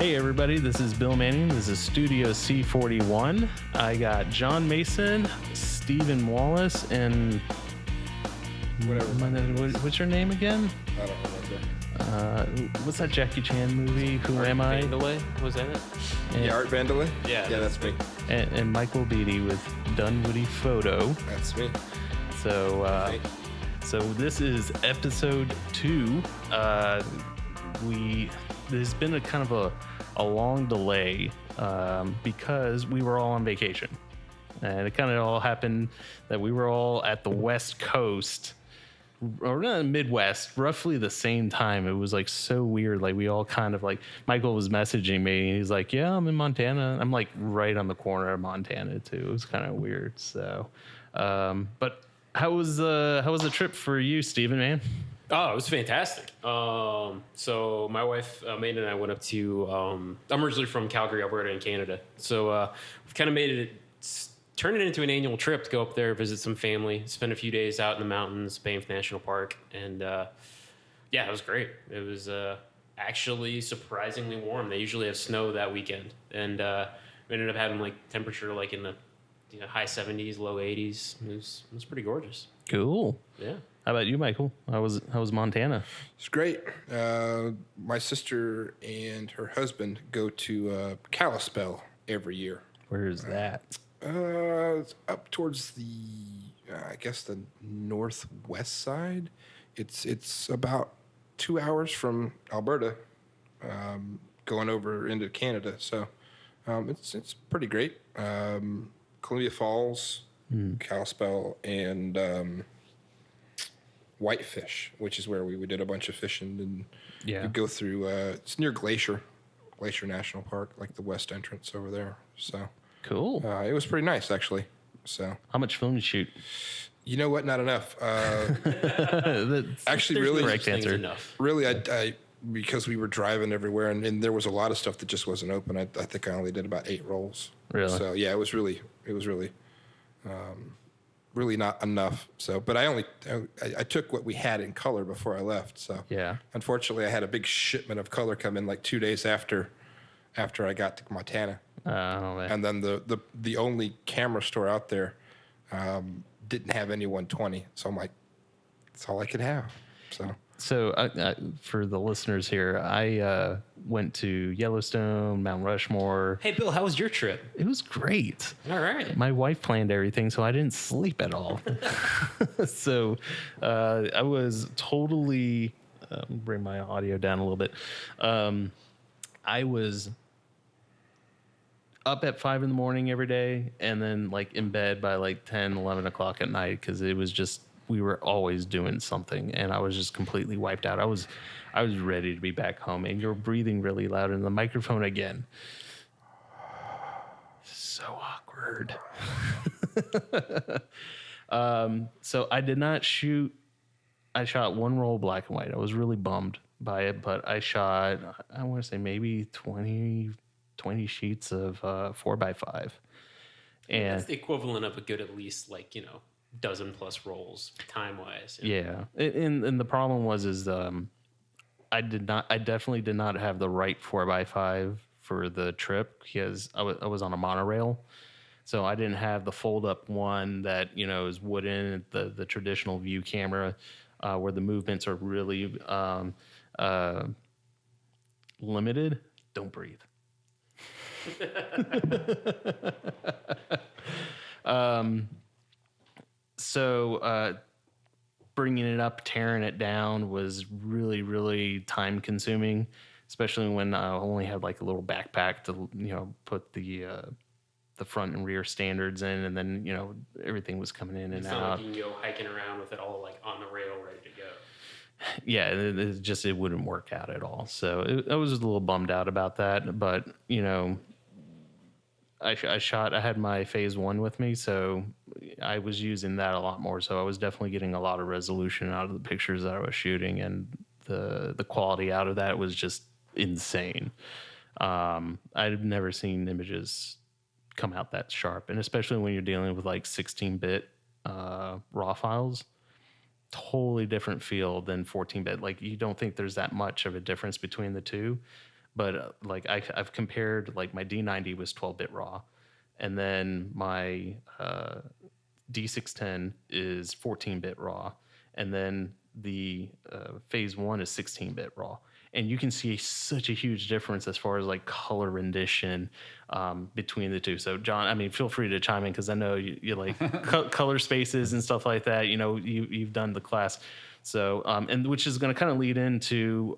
Hey everybody, this is Bill Manning. This is Studio C41. I got John Mason, Stephen Wallace, and what's your name again? I don't remember. What's that Jackie Chan movie? Who Am I? Art Vandelay, was that it? And, Art Vandelay? Yeah, that's me. and Michael Beatty with Dunwoody Photo. That's me. So, so this is episode 2. There's been a kind of a long delay because we were all on vacation, and it kind of all happened that we were all at the West Coast or not the Midwest, roughly the same time. It was like so weird. Like we all kind of like Michael was messaging me, and he's like, "Yeah, I'm in Montana." I'm like right on the corner of Montana too. It was kind of weird. So, but how was the trip for you, Steven, man? Oh, it was fantastic. So my wife, Maine, and I went up to, I'm originally from Calgary, Alberta in Canada. So we've kind of turned it into an annual trip to go up there, visit some family, spend a few days out in the mountains, Banff National Park. And yeah, it was great. It was actually surprisingly warm. They usually have snow that weekend. And we ended up having like temperature like in the high 70s, low 80s. It was pretty gorgeous. Cool. Yeah. How about you, Michael? How was Montana? It's great. My sister and her husband go to Kalispell every year. Where is that? It's up towards the, I guess the northwest side. It's about 2 hours from Alberta, going over into Canada. So it's pretty great. Columbia Falls, Kalispell, and Whitefish, which is where we did a bunch of fishing, and we go through. It's near Glacier National Park, like the west entrance over there. So cool. It was pretty nice, actually. So how much film did you shoot? You know what? Not enough. Actually, really, correct answer. Enough. Really, I because we were driving everywhere, and there was a lot of stuff that just wasn't open. I think I only did about 8 rolls. Really? So yeah, it was really. Really not enough. So, but I took what we had in color before I left. So, yeah. Unfortunately, I had a big shipment of color come in like 2 days after I got to Montana. Oh man. And then the only camera store out there didn't have any 120. So I'm like, that's all I could have. So for the listeners here, I went to Yellowstone, Mount Rushmore. Hey, Bill, how was your trip? It was great. All right. My wife planned everything, so I didn't sleep at all. So I was totally bring my audio down a little bit. I was up at 5 a.m. every day, and then like in bed by like 10, 11 o'clock at night, because it was just we were always doing something, and I was just completely wiped out. I was ready to be back home, and you're breathing really loud in the microphone again. So awkward. So I did not shoot. I shot 1 roll black and white. I was really bummed by it, but I shot, I want to say maybe 20 sheets of 4x5. And that's the equivalent of a good at least like, dozen plus rolls time wise. Yeah. And the problem was I definitely did not have the right 4x5 for the trip, because I was on a monorail. So I didn't have the fold up one that, is wooden, the traditional view camera, where the movements are really limited. Don't breathe. So bringing it up, tearing it down was really, really time consuming, especially when I only had like a little backpack to, put the front and rear standards in, and then, everything was coming in and out. Like you can go hiking around with it all like on the rail ready to go. Yeah, it wouldn't work out at all. So I was just a little bummed out about that, but, I had my phase 1 with me, so I was using that a lot more. So I was definitely getting a lot of resolution out of the pictures that I was shooting, and the quality out of that was just insane. I've never seen images come out that sharp, and especially when you're dealing with like 16-bit raw files. Totally different feel than 14-bit. Like, you don't think there's that much of a difference between the two, but like I've compared, like my D90 was 12-bit raw, and then my D610 is 14-bit raw, and then the phase 1 is 16-bit raw. And you can see such a huge difference as far as like color rendition between the two. So John, I mean, feel free to chime in, because I know you like color spaces and stuff like that. You know, you've done the class. So, and which is going to kind of lead into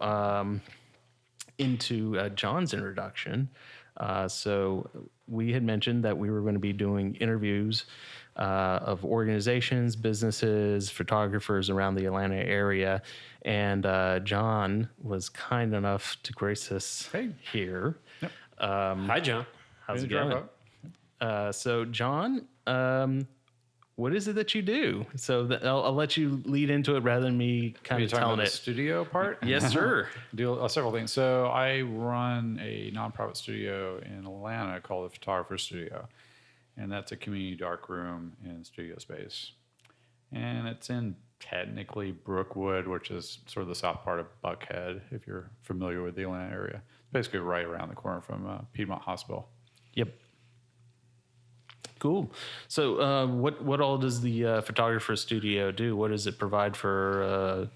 John's introduction. So we had mentioned that we were going to be doing interviews of organizations, businesses, photographers around the Atlanta area. And John was kind enough to grace us here. Yep. Hi, John. How's it going? So John, what is it that you do? So I'll let you lead into it rather than me kind of telling it. The studio part? Yes, sir. Do several things. So I run a nonprofit studio in Atlanta called the Photographer Studio, and that's a community darkroom and studio space. And it's in technically Brookwood, which is sort of the south part of Buckhead, if you're familiar with the Atlanta area. Basically right around the corner from Piedmont Hospital. Yep. Cool. So what all does the photographer studio do? What does it provide for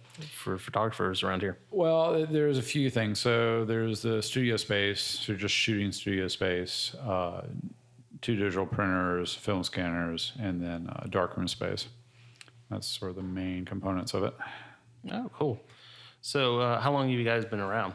photographers around here? Well, there's a few things. So there's the studio space, so just shooting studio space, 2 digital printers, film scanners, and then darkroom space. That's sort of the main components of it. Oh, cool. So how long have you guys been around?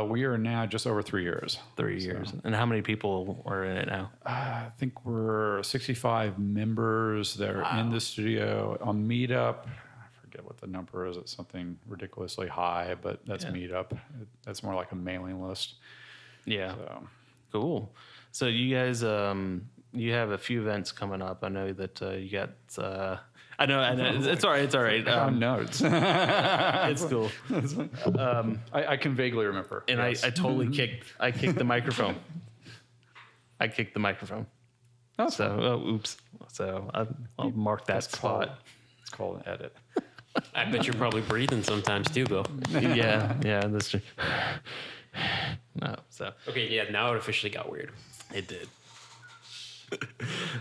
We are now just over 3 years. 3 years. And how many people are in it now? I think we're 65 members that are in the studio. On Meetup, I forget what the number is. It's something ridiculously high, but that's Meetup. That's more like a mailing list. Yeah. So. Cool. So you guys, you have a few events coming up. I know that you got... I know. It's all right. It's all right. Notes. It's cool. I can vaguely remember. And yes. I totally kicked the microphone. I kicked the microphone. Oh, oops. So I'll mark that spot. It's called an edit. I bet you're probably breathing sometimes too, Bill. Yeah, that's true. No, so. Okay, yeah, now it officially got weird. It did.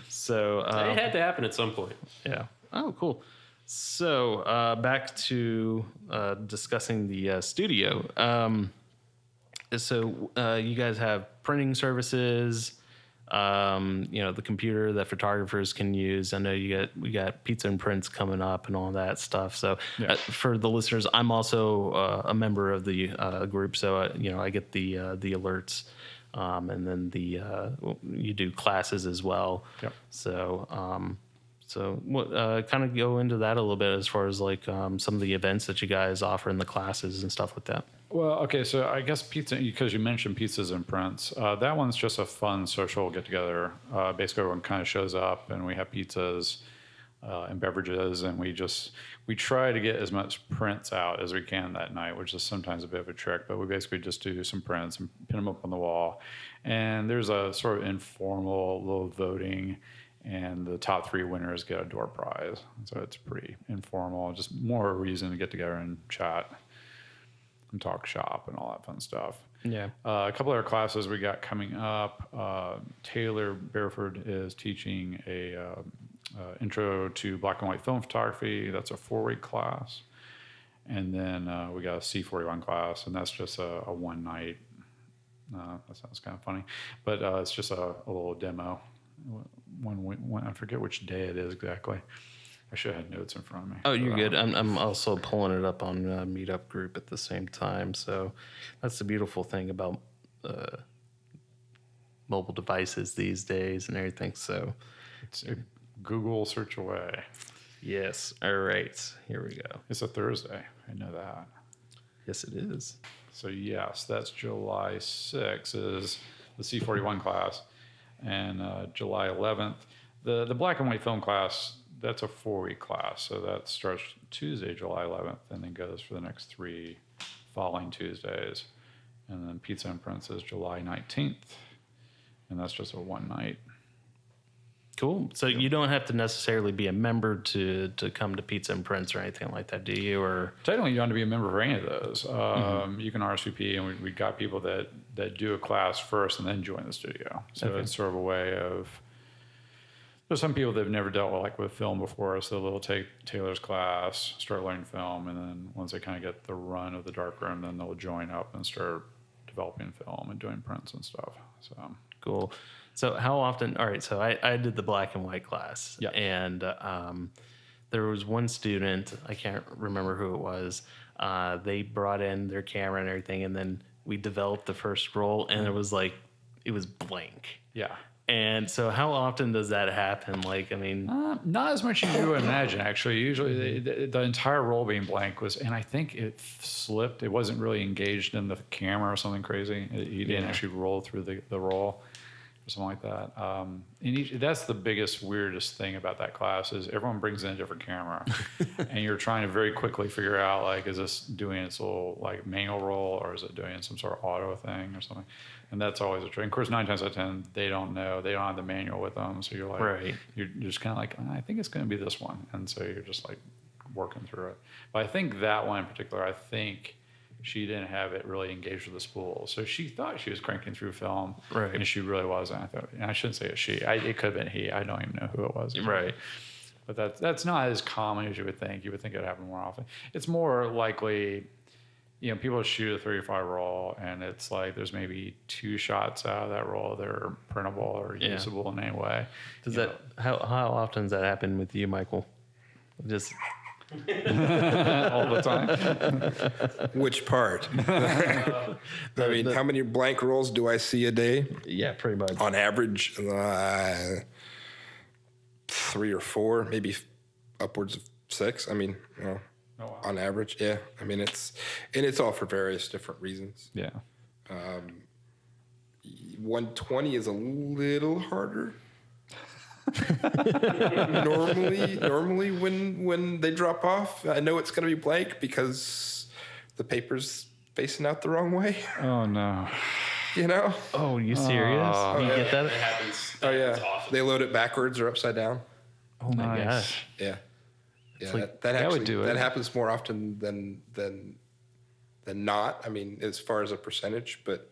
So. It had to happen at some point. Yeah. Oh, cool. So back to discussing the studio. So you guys have printing services, the computer that photographers can use. I know we got pizza and prints coming up and all that stuff. So for the listeners, I'm also a member of the group. So I get the alerts, and then you do classes as well. Yep. So kind of go into that a little bit as far as like some of the events that you guys offer in the classes and stuff like that. Well, okay, so I guess pizza, because you mentioned pizzas and prints, that one's just a fun social get-together. Basically, everyone kind of shows up, and we have pizzas and beverages, and we try to get as much prints out as we can that night, which is sometimes a bit of a trick, but we basically just do some prints and pin them up on the wall. And there's a sort of informal little voting, and the top 3 winners get a door prize. So it's pretty informal, just more a reason to get together and chat and talk shop and all that fun stuff. Yeah. A couple of our classes we got coming up. Taylor Bareford is teaching a intro to black and white film photography. That's a 4-week class. And then we got a C41 class, and that's just a one night. That sounds kind of funny, but it's just a little demo. One, I forget which day it is exactly. I should have had notes in front of me. Oh, you're good. I'm also pulling it up on Meetup group at the same time. So that's the beautiful thing about mobile devices these days and everything. So it's a Google search away. Yes. All right. Here we go. It's a Thursday. I know that. Yes, it is. So yes, that's July 6th is the C41 class. And July 11th, the black and white film class, that's a 4-week class. So that starts Tuesday, July 11th, and then goes for the next 3 following Tuesdays. And then Pizza and Prince is July 19th, and that's just a one night. Cool. So you don't have to necessarily be a member to come to Pizza and Prints or anything like that, do you? Or technically, you don't have to be a member for any of those. You can RSVP, and we got people that do a class first and then join the studio. So it's sort of a way of. There's some people that have never dealt with film before, so they'll take Taylor's class, start learning film, and then once they kind of get the run of the darkroom, then they'll join up and start developing film and doing prints and stuff. So cool. So how often? All right. So I did the black and white class, and there was one student, I can't remember who it was. They brought in their camera and everything, and then we developed the first roll, and it was blank. Yeah. And so how often does that happen? Like, I mean... not as much as you would imagine, actually. Usually the entire roll being blank was... And I think it slipped. It wasn't really engaged in the camera or something crazy. He didn't actually roll through the roll or something like that. And that's the biggest, weirdest thing about that class is everyone brings in a different camera. And you're trying to very quickly figure out, like, is this doing its little, like, manual roll or is it doing some sort of auto thing or something? And that's always a trick. Of course, 9 times out of 10, they don't know. They don't have the manual with them. So you're like, you're just kind of like, I think it's going to be this one. And so you're just like working through it. But I think that one in particular, I think she didn't have it really engaged with the spool. So she thought she was cranking through film. Right. And she really wasn't. And I shouldn't say it's she. It could have been he. I don't even know who it was. Right. But that's not as common as you would think. You would think it would happen more often. It's more likely... people shoot a 35 roll, and it's like there's maybe 2 shots out of that roll that are printable or usable in any way. Does that how often does that happen with you, Michael? Just all the time. Which part? I mean, how many blank rolls do I see a day? Yeah, pretty much. On average, 3 or 4, maybe upwards of 6. I mean, on average, yeah. I mean, it's all for various different reasons. Yeah. 120 is a little harder. normally when they drop off, I know it's going to be blank because the paper's facing out the wrong way. Oh no. Oh, you serious? You get that? It happens. Oh yeah. Often. They load it backwards or upside down. Oh my gosh. Yeah. Yeah, like, that actually would do it. That happens more often than not. I mean, as far as a percentage, but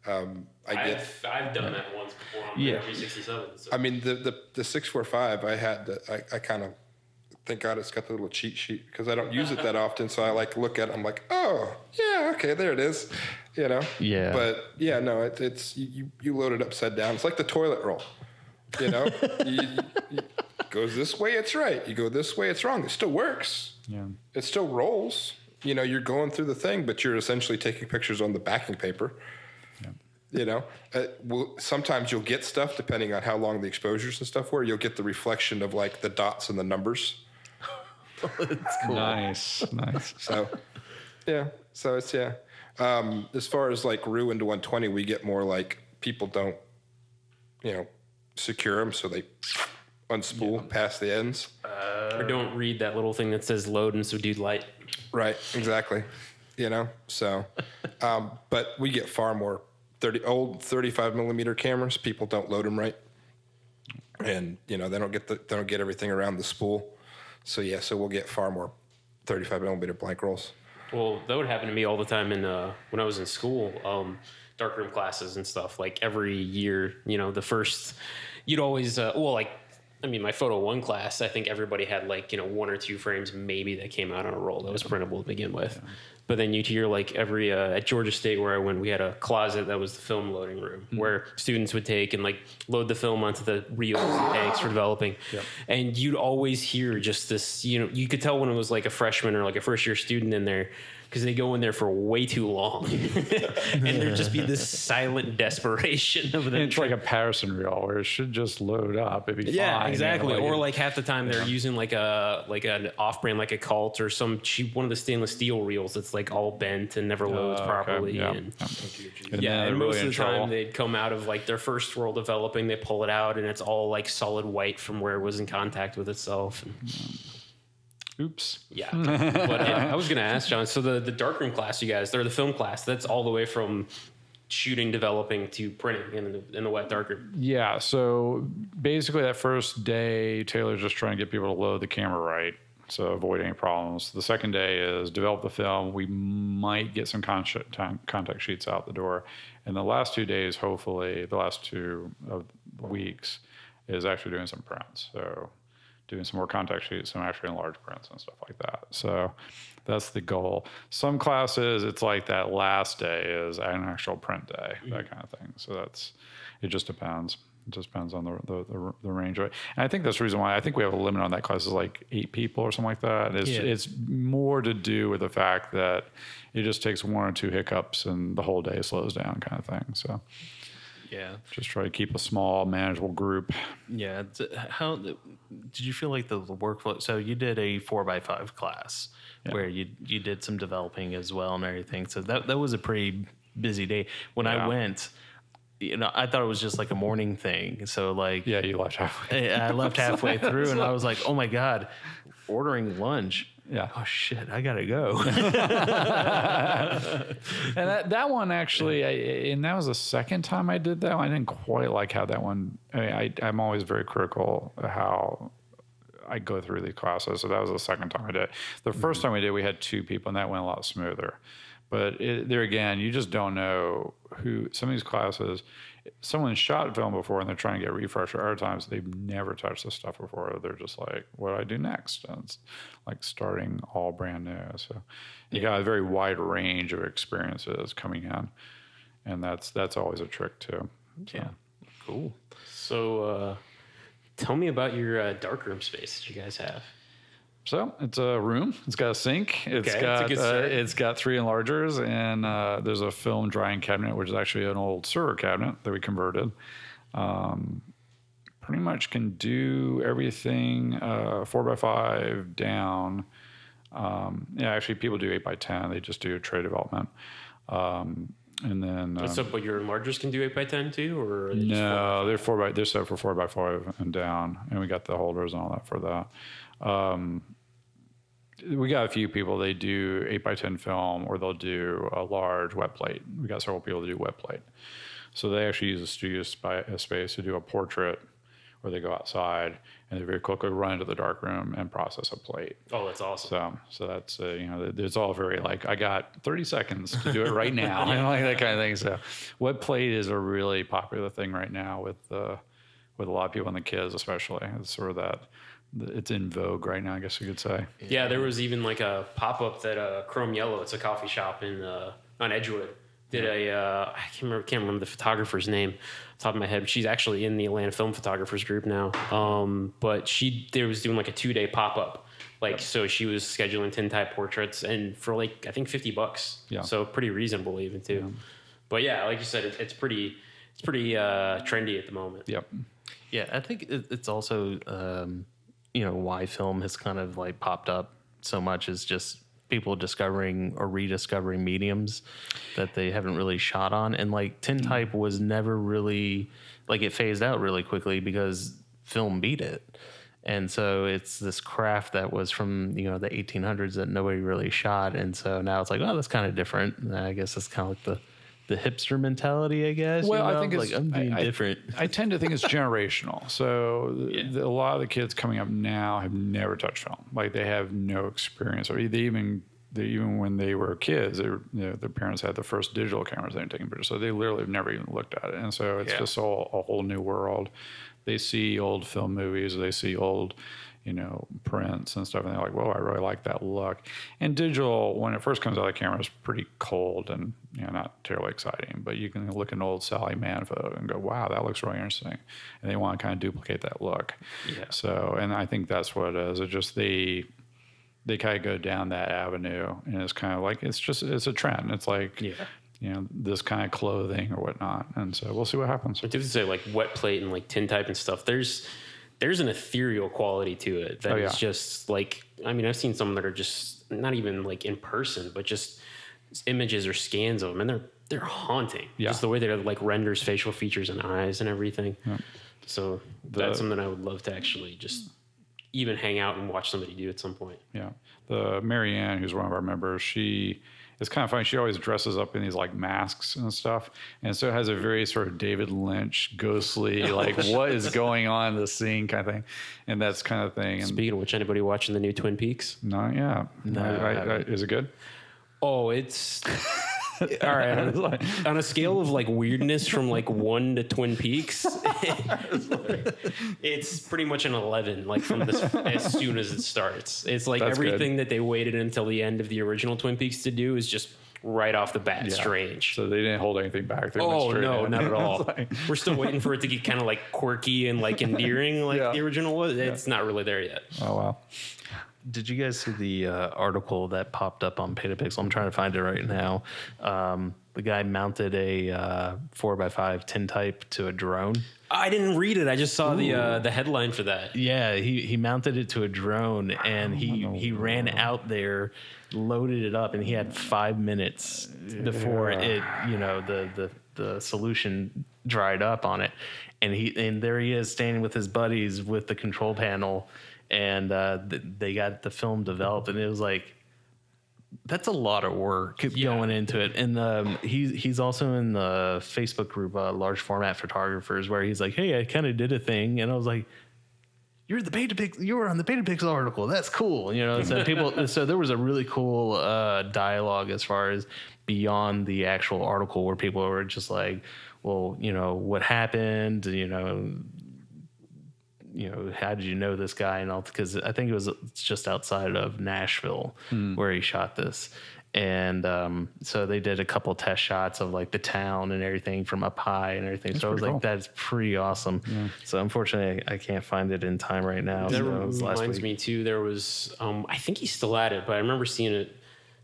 I've done that once before on the 367. So. I mean, the 645, I kind of thank God it's got the little cheat sheet because I don't use it that often. So I like look at it. I'm like, oh yeah, okay, there it is. Yeah. But yeah, no, it's you load it upside down. It's like the toilet roll. Goes this way, it's right. You go this way, it's wrong. It still works. Yeah. It still rolls. You're going through the thing, but you're essentially taking pictures on the backing paper. Yeah. Sometimes you'll get stuff depending on how long the exposures and stuff were. You'll get the reflection of like the dots and the numbers. That's cool. Nice. So, yeah. So it's as far as like ruined 120, we get more like people don't, secure them, so they unspool past the ends. Or don't read that little thing that says load and subdued light. Right, exactly. So, but we get far more old 35 millimeter cameras. People don't load them right, and they don't get everything around the spool. So so we'll get far more 35 millimeter blank rolls. Well, that would happen to me all the time when I was in school, darkroom classes and stuff. Like every year, the first, you'd always my photo 1 class, I think everybody had 1 or 2 frames maybe that came out on a roll that was printable to begin with. Yeah. But then you'd hear every at Georgia State where I went, we had a closet that was the film loading room where students would take and load the film onto the reels and tanks for developing. Yep. And you'd always hear just this, you could tell when it was a freshman or a first year student in there because they go in there for way too long. And there'd just be this silent desperation of them. It's like a Patterson reel where it should just load up. It'd be fine. Yeah, exactly. Or half the time they're using an off-brand, like a Cult or some cheap, one of the stainless steel reels that's all bent and never loads properly. Okay. And most of the time they'd come out of their first roll developing, they pull it out and it's all solid white from where it was in contact with itself. Oops. Yeah. But I was going to ask, John, so the darkroom class you guys, or the film class, that's all the way from shooting, developing to printing in the wet darkroom? Yeah. So basically, that first day, Taylor's just trying to get people to load the camera right, so avoid any problems. The second day is develop the film. We might get some contact sheets out the door. And the last 2 days, hopefully, the last 2 weeks, is actually doing some prints. So doing some more contact sheets, some actually enlarged prints and stuff like that. So that's the goal. Some classes, it's like that last day is an actual print day, that kind of thing. So it just depends. It just depends on the range of it. And I think that's the reason why I think we have a limit on that class is like 8 people or something like that. It's more to do with the fact that it just takes 1 or 2 hiccups and the whole day slows down kind of thing. So Yeah. just try to keep a small, manageable group. Yeah. How did you feel like the workflow? So you did a 4x5 class where you did some developing as well and everything. So that was a pretty busy day. When I went, I thought it was just like a morning thing. So like, Yeah, you left halfway. I left halfway through and I was like, oh my God, ordering lunch. Yeah. Oh shit, I gotta go. And that one actually, and that was the second time I did that one. I didn't quite like how that one. I mean, I'm always very critical of how I go through these classes. So that was the second time I did it. The first time we did, we had 2 people, and that went a lot smoother. But there again, you just don't know who. Some of these classes, someone shot film before and they're trying to get refresher. Other times they've never touched this stuff before. They're just like, what do I do next? And it's like starting all brand new. So you got a very wide range of experiences coming in, and that's always a trick too. So. Yeah, cool. So tell me about your darkroom space that you guys have. So it's a room. It's got a sink. It's got 3 enlargers, and there's a film drying cabinet, which is actually an old server cabinet that we converted. Pretty much can do everything 4x5 down. Actually, people do 8x10. They just do tray development. And then But your enlargers can do 8x10 too, or are they no, they're set for 4x5 and down, and we got the holders and all that for that. We got a few people, they do 8x10 film, or they'll do a large wet plate. We got several people that do wet plate. So they actually use a studio space to do a portrait, where they go outside and they very quickly run into the darkroom and process a plate. Oh, that's awesome. So that's, it's all very like, I got 30 seconds to do it right now. Like that kind of thing. So wet plate is a really popular thing right now with a lot of people and the kids, especially. It's sort of that. It's in vogue right now, I guess you could say. Yeah, there was even like a pop-up that Chrome Yellow, it's a coffee shop on Edgewood, did I can't remember the photographer's name off the top of my head, but she's actually in the Atlanta Film Photographers group now. But they was doing like a 2-day pop-up. So she was scheduling tintype portraits, and for like, I think $50. Yeah. So pretty reasonable even too. Yeah. But yeah, like you said, it's pretty trendy at the moment. Yep. Yeah, I think it's also, why film has kind of like popped up so much is just people discovering or rediscovering mediums that they haven't really shot on. And like tintype was never really, like, it phased out really quickly because film beat it. And so it's this craft that was from, the 1800s that nobody really shot. And so now it's like, oh, that's kind of different. And I guess that's kind of like the hipster mentality, I guess. Well, I think it's like, I'm being different. I tend to think it's generational. So a lot of the kids coming up now have never touched film. Like, they have no experience, or even when they were kids, their parents had the first digital cameras they were taking pictures. So they literally have never even looked at it. And so it's just a whole new world. They see old film movies, they see old, prints and stuff, and they're like, whoa, I really like that look. And digital, when it first comes out of the camera, is pretty cold and not terribly exciting. But you can look at an old Sally Mann photo and go, wow, that looks really interesting. And they want to kind of duplicate that look. Yeah. So, and I think that's what it is. It's just they kind of go down that avenue, and it's kind of like, it's a trend. It's like, this kind of clothing or whatnot. And so we'll see what happens. I do say, like, wet plate and like tintype and stuff, there's an ethereal quality to it that is just like, I mean, I've seen some that are just not even like in person, but just images or scans of them, and they're haunting. Yeah. Just the way they're like renders facial features and eyes and everything. Yeah. So that's something I would love to actually just even hang out and watch somebody do at some point. Yeah. The Marianne, who's one of our members, she it's kind of funny. She always dresses up in these like masks and stuff, and so it has a very sort of David Lynch, ghostly, like what is going on in the scene kind of thing, and that's kind of thing. And Speaking of which, anybody watching the new Twin Peaks? no, yeah, No, is it good? Oh, it's all right. On a scale of like weirdness from like 1 to Twin Peaks, it's pretty much an 11. Like from as soon as it starts, it's like That's everything good. that they waited until the end of the original Twin Peaks to do is just right off the bat strange. So they didn't hold anything back. They went Oh straight no, in. not at all. It's like- We're still waiting for it to get kind of like quirky and like endearing, like Yeah. the original was. It's not really there yet. oh wow. Did you guys see the article that popped up on Petapixel? I'm trying to find it right now. The guy mounted a 4x5 tintype to a drone. I didn't read it. I just saw the headline for that. Yeah, he mounted it to a drone, and he ran out there, loaded it up, and he had 5 minutes before it, the solution dried up on it, and there he is standing with his buddies with the control panel, and they got the film developed, and it was like, that's a lot of work going into it. And he's also in the Facebook group, Large Format Photographers, where he's like, hey, I kind of did a thing. And I was like, you were on the Petapixel article. That's cool. So there was a really cool dialogue as far as beyond the actual article, where people were just like, well, what happened? How did you know this guy and all? Because I think it's just outside of Nashville where he shot this. And so they did a couple test shots of like the town and everything from up high and everything. That's so I was pretty like, cool. that's pretty awesome. Yeah. So unfortunately, I can't find it in time right now. That So it was last reminds week. me too. There was, I think he's still at it, but I remember seeing it.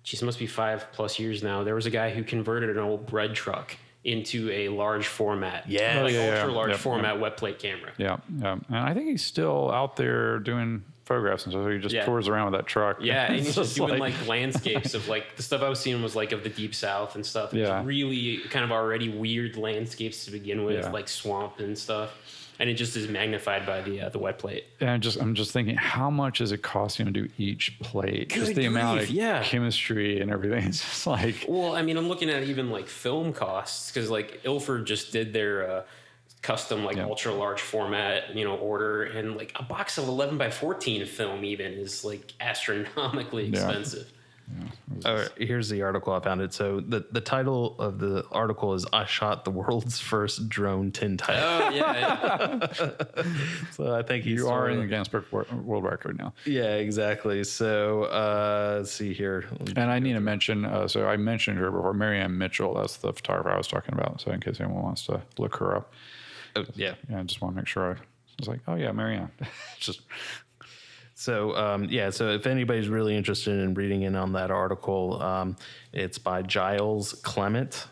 Geez, it must be 5+ years now. There was a guy who converted an old bread truck into a large format, ultra large format wet plate camera. Yeah, yeah. And I think he's still out there doing photographs and stuff. So he just tours around with that truck. Yeah, and he's just doing like like landscapes of like the stuff I was seeing was like of the deep south and stuff. Yeah. It's really kind of already weird landscapes to begin with, like swamp and stuff. And it just is magnified by the wet plate. And I'm just thinking, how much does it cost you to do each plate? Just Good the amount of grief, chemistry and everything. It's just like, Well, I mean, I'm looking at even like film costs because like Ilford just did their custom like ultra large format order, and like a box of 11x14 film even is like astronomically expensive. Here's the article I found it. So the title of the article is "I shot the world's first drone tintype." Oh yeah. So I think you are in the Guinness Book World Record now. Yeah, exactly. So let's see here. And I need to mention, so I mentioned her before, Marianne Mitchell. That's the photographer I was talking about. So in case anyone wants to look her up. Oh, yeah. I just want to make sure I was like, oh yeah, Marianne. Just So so if anybody's really interested in reading in on that article, it's by Giles Clement.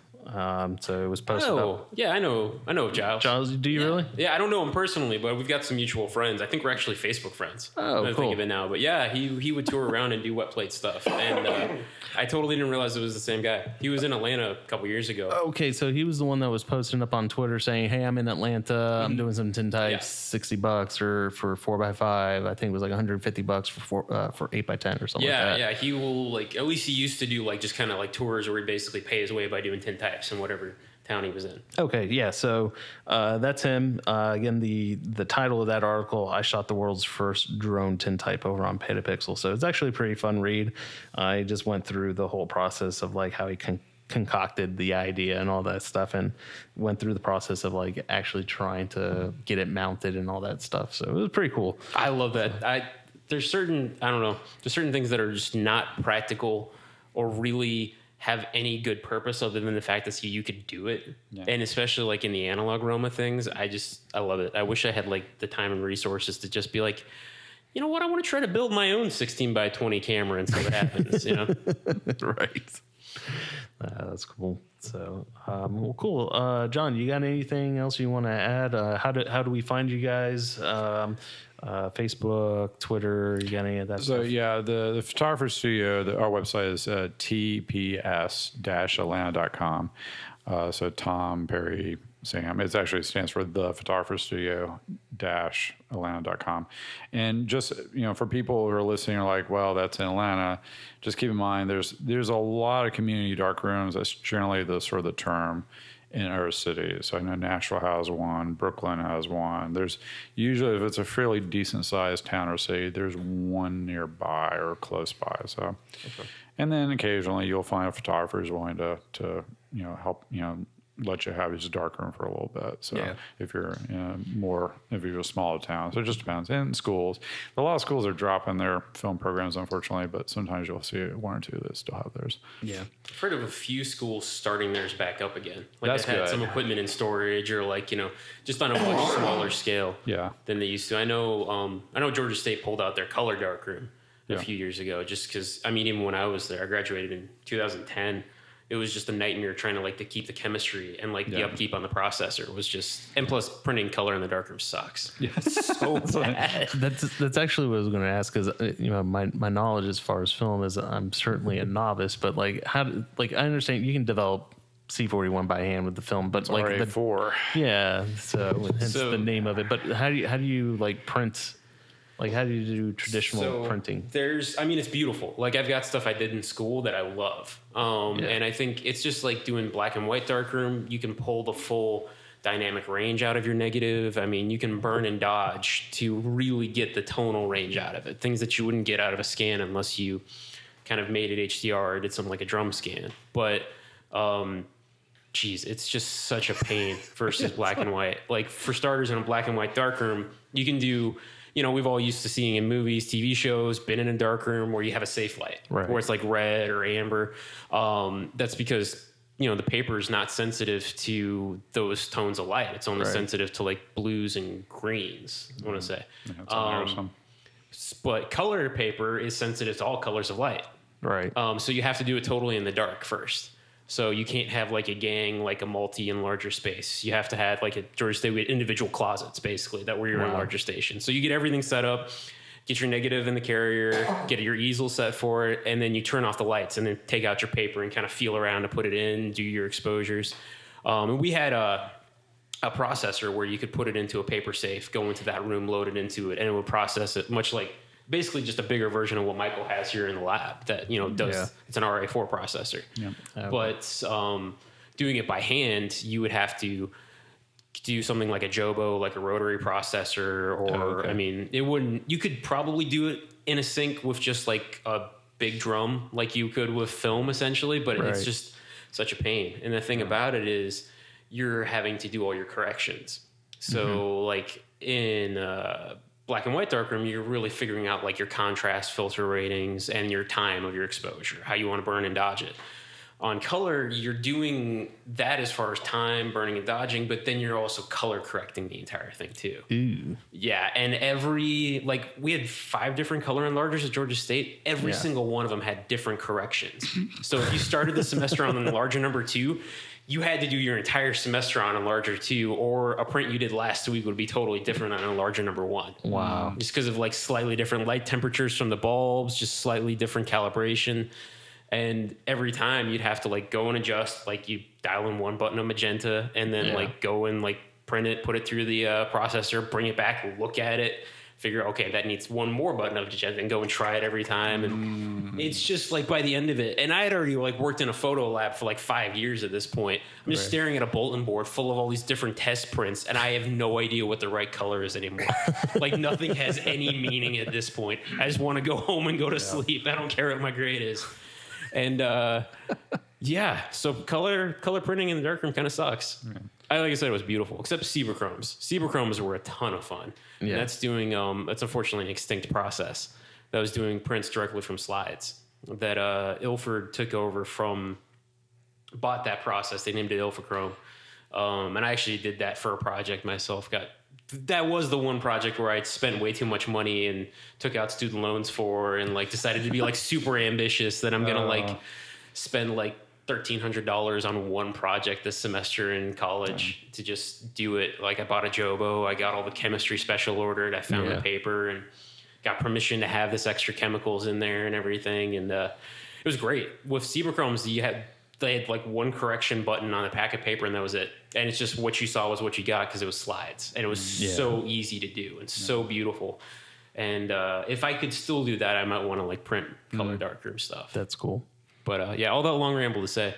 So it was posted up. Yeah, I know of Giles. Giles, do you really? Yeah, I don't know him personally, but we've got some mutual friends. I think we're actually Facebook friends. Oh, I cool. think of it now, but yeah, he would tour around and do wet plate stuff, and I totally didn't realize it was the same guy. He was in Atlanta a couple years ago. Okay, so he was the one that was posting up on Twitter saying, "Hey, I'm in Atlanta. I'm doing some tintypes, $60 or for 4x5. I think it was like $150 for 8x10 or something like that." Yeah, he will like. At least he used to do like just kind of like tours where he basically pay his way by doing tintypes in whatever town he was in. Okay, yeah. So that's him. Again, the title of that article, "I shot the world's first drone tintype" over on Petapixel. So it's actually a pretty fun read. I just went through the whole process of like how he concocted the idea and all that stuff, and went through the process of like actually trying to get it mounted and all that stuff. So it was pretty cool. I love that. There's certain things that are just not practical or really have any good purpose other than the fact that you could do it. Yeah. And especially like in the analog realm of things, I love it. I wish I had like the time and resources to just be like, you know what, I want to try to build my own 16x20 camera and see what happens, Right. That's cool. So, well, cool. John, you got anything else you want to add? How do we find you guys? Facebook, Twitter, you got any of that stuff? So yeah, the photographer studio, our website is tps-atlanta.com. So Tom, Perry, Sam. It actually stands for the Photographer Studio Atlanta.com. And just, for people who are listening are like, well, that's in Atlanta, just keep in mind there's a lot of community dark rooms. That's generally the sort of the term in our cities. So I know Nashville has one, Brooklyn has one. There's usually, if it's a fairly decent sized town or city, there's one nearby or close by. So, and then occasionally you'll find a photographer who's willing to help, let you have his darkroom for a little bit. So if you're if you're a smaller town, so it just depends. And schools, a lot of schools are dropping their film programs, unfortunately, but sometimes you'll see one or two that still have theirs. Yeah, I've heard of a few schools starting theirs back up again. Like That's they had good. some equipment in storage, or just on a much smaller scale. Than they used to. I know Georgia State pulled out their color darkroom a few years ago, just because. I mean, even when I was there, I graduated in 2010. It was just a nightmare trying to keep the chemistry and the upkeep on the processor was just, and plus printing color in the darkrom sucks. Yeah. So bad. That's actually what I was going to ask, because my knowledge as far as film is I'm certainly a novice, but I understand you can develop C41 by hand with the film, but RA4. so hence the name of it. But how do you print? How do you do traditional printing? It's beautiful. I've got stuff I did in school that I love. And I think it's just like doing black and white darkroom. You can pull the full dynamic range out of your negative. I mean, you can burn and dodge to really get the tonal range out of it. Things that you wouldn't get out of a scan unless you kind of made it HDR or did something like a drum scan. But, it's just such a pain versus black and white. For starters, in a black and white darkroom, you can do... we've all used to seeing in movies, TV shows, been in a dark room where you have a safe light, where it's red or amber. That's because, the paper is not sensitive to those tones of light. It's only sensitive to blues and greens, I want to say. But color paper is sensitive to all colors of light. Right. So you have to do it totally in the dark first. So you can't have a gang, a multi in larger space. You have to have at Georgia State, we had individual closets basically that were your own larger station. So you get everything set up, get your negative in the carrier, get your easel set for it, and then you turn off the lights and then take out your paper and kind of feel around to put it in, do your exposures. And we had a processor where you could put it into a paper safe, go into that room, load it into it, and it would process it much basically just a bigger version of what Michael has here in the lab that, does, it's an RA4 processor. Yeah. But doing it by hand, you would have to do something like a Jobo, a rotary processor, or, you could probably do it in a sync with just a big drum like you could with film essentially, but it's just such a pain. And the thing about it is you're having to do all your corrections. So in black and white darkroom, you're really figuring out your contrast filter ratings and your time of your exposure, how you want to burn and dodge it. On color, you're doing that as far as time, burning and dodging, but then you're also color correcting the entire thing too. Ooh. Yeah, and we had 5 different color enlargers at Georgia State. Every single one of them had different corrections. So if you started the semester on enlarger number 2, you had to do your entire semester on enlarger 2, or a print you did last week would be totally different on enlarger number 1. Wow. Just because of slightly different light temperatures from the bulbs, just slightly different calibration. And every time you'd have to go and adjust, you dial in one button of magenta and then go and print it, put it through the processor, bring it back, look at it, figure, okay, that needs one more button of magenta, and go and try it every time. And it's just by the end of it. And I had already worked in a photo lab for 5 years at this point. I'm just staring at a bulletin board full of all these different test prints, and I have no idea what the right color is anymore. Nothing has any meaning at this point. I just want to go home and go to sleep. I don't care what my grade is. And so color printing in the darkroom kind of sucks. Like I said, it was beautiful, except Ciberchromes. Ciberchromes were a ton of fun. Yeah. And that's doing that's unfortunately an extinct process. That was doing prints directly from slides. That Ilford took over bought that process. They named it Ilfachrome. And I actually did that for a project myself. That was the one project where I spent way too much money and took out student loans for, and decided to be super ambitious that I'm gonna spend $1,300 on one project this semester in college to just do it. I bought a Jobo, I got all the chemistry special ordered, I found the paper and got permission to have this extra chemicals in there and everything, and it was great. With Ciberchromes, you had they had like one correction button on a pack of paper and that was it. And it's just what you saw was what you got because it was slides. And it was so easy to do and so beautiful. And if I could still do that, I might want to like print color darkroom stuff. That's cool. But yeah, all that long ramble to say,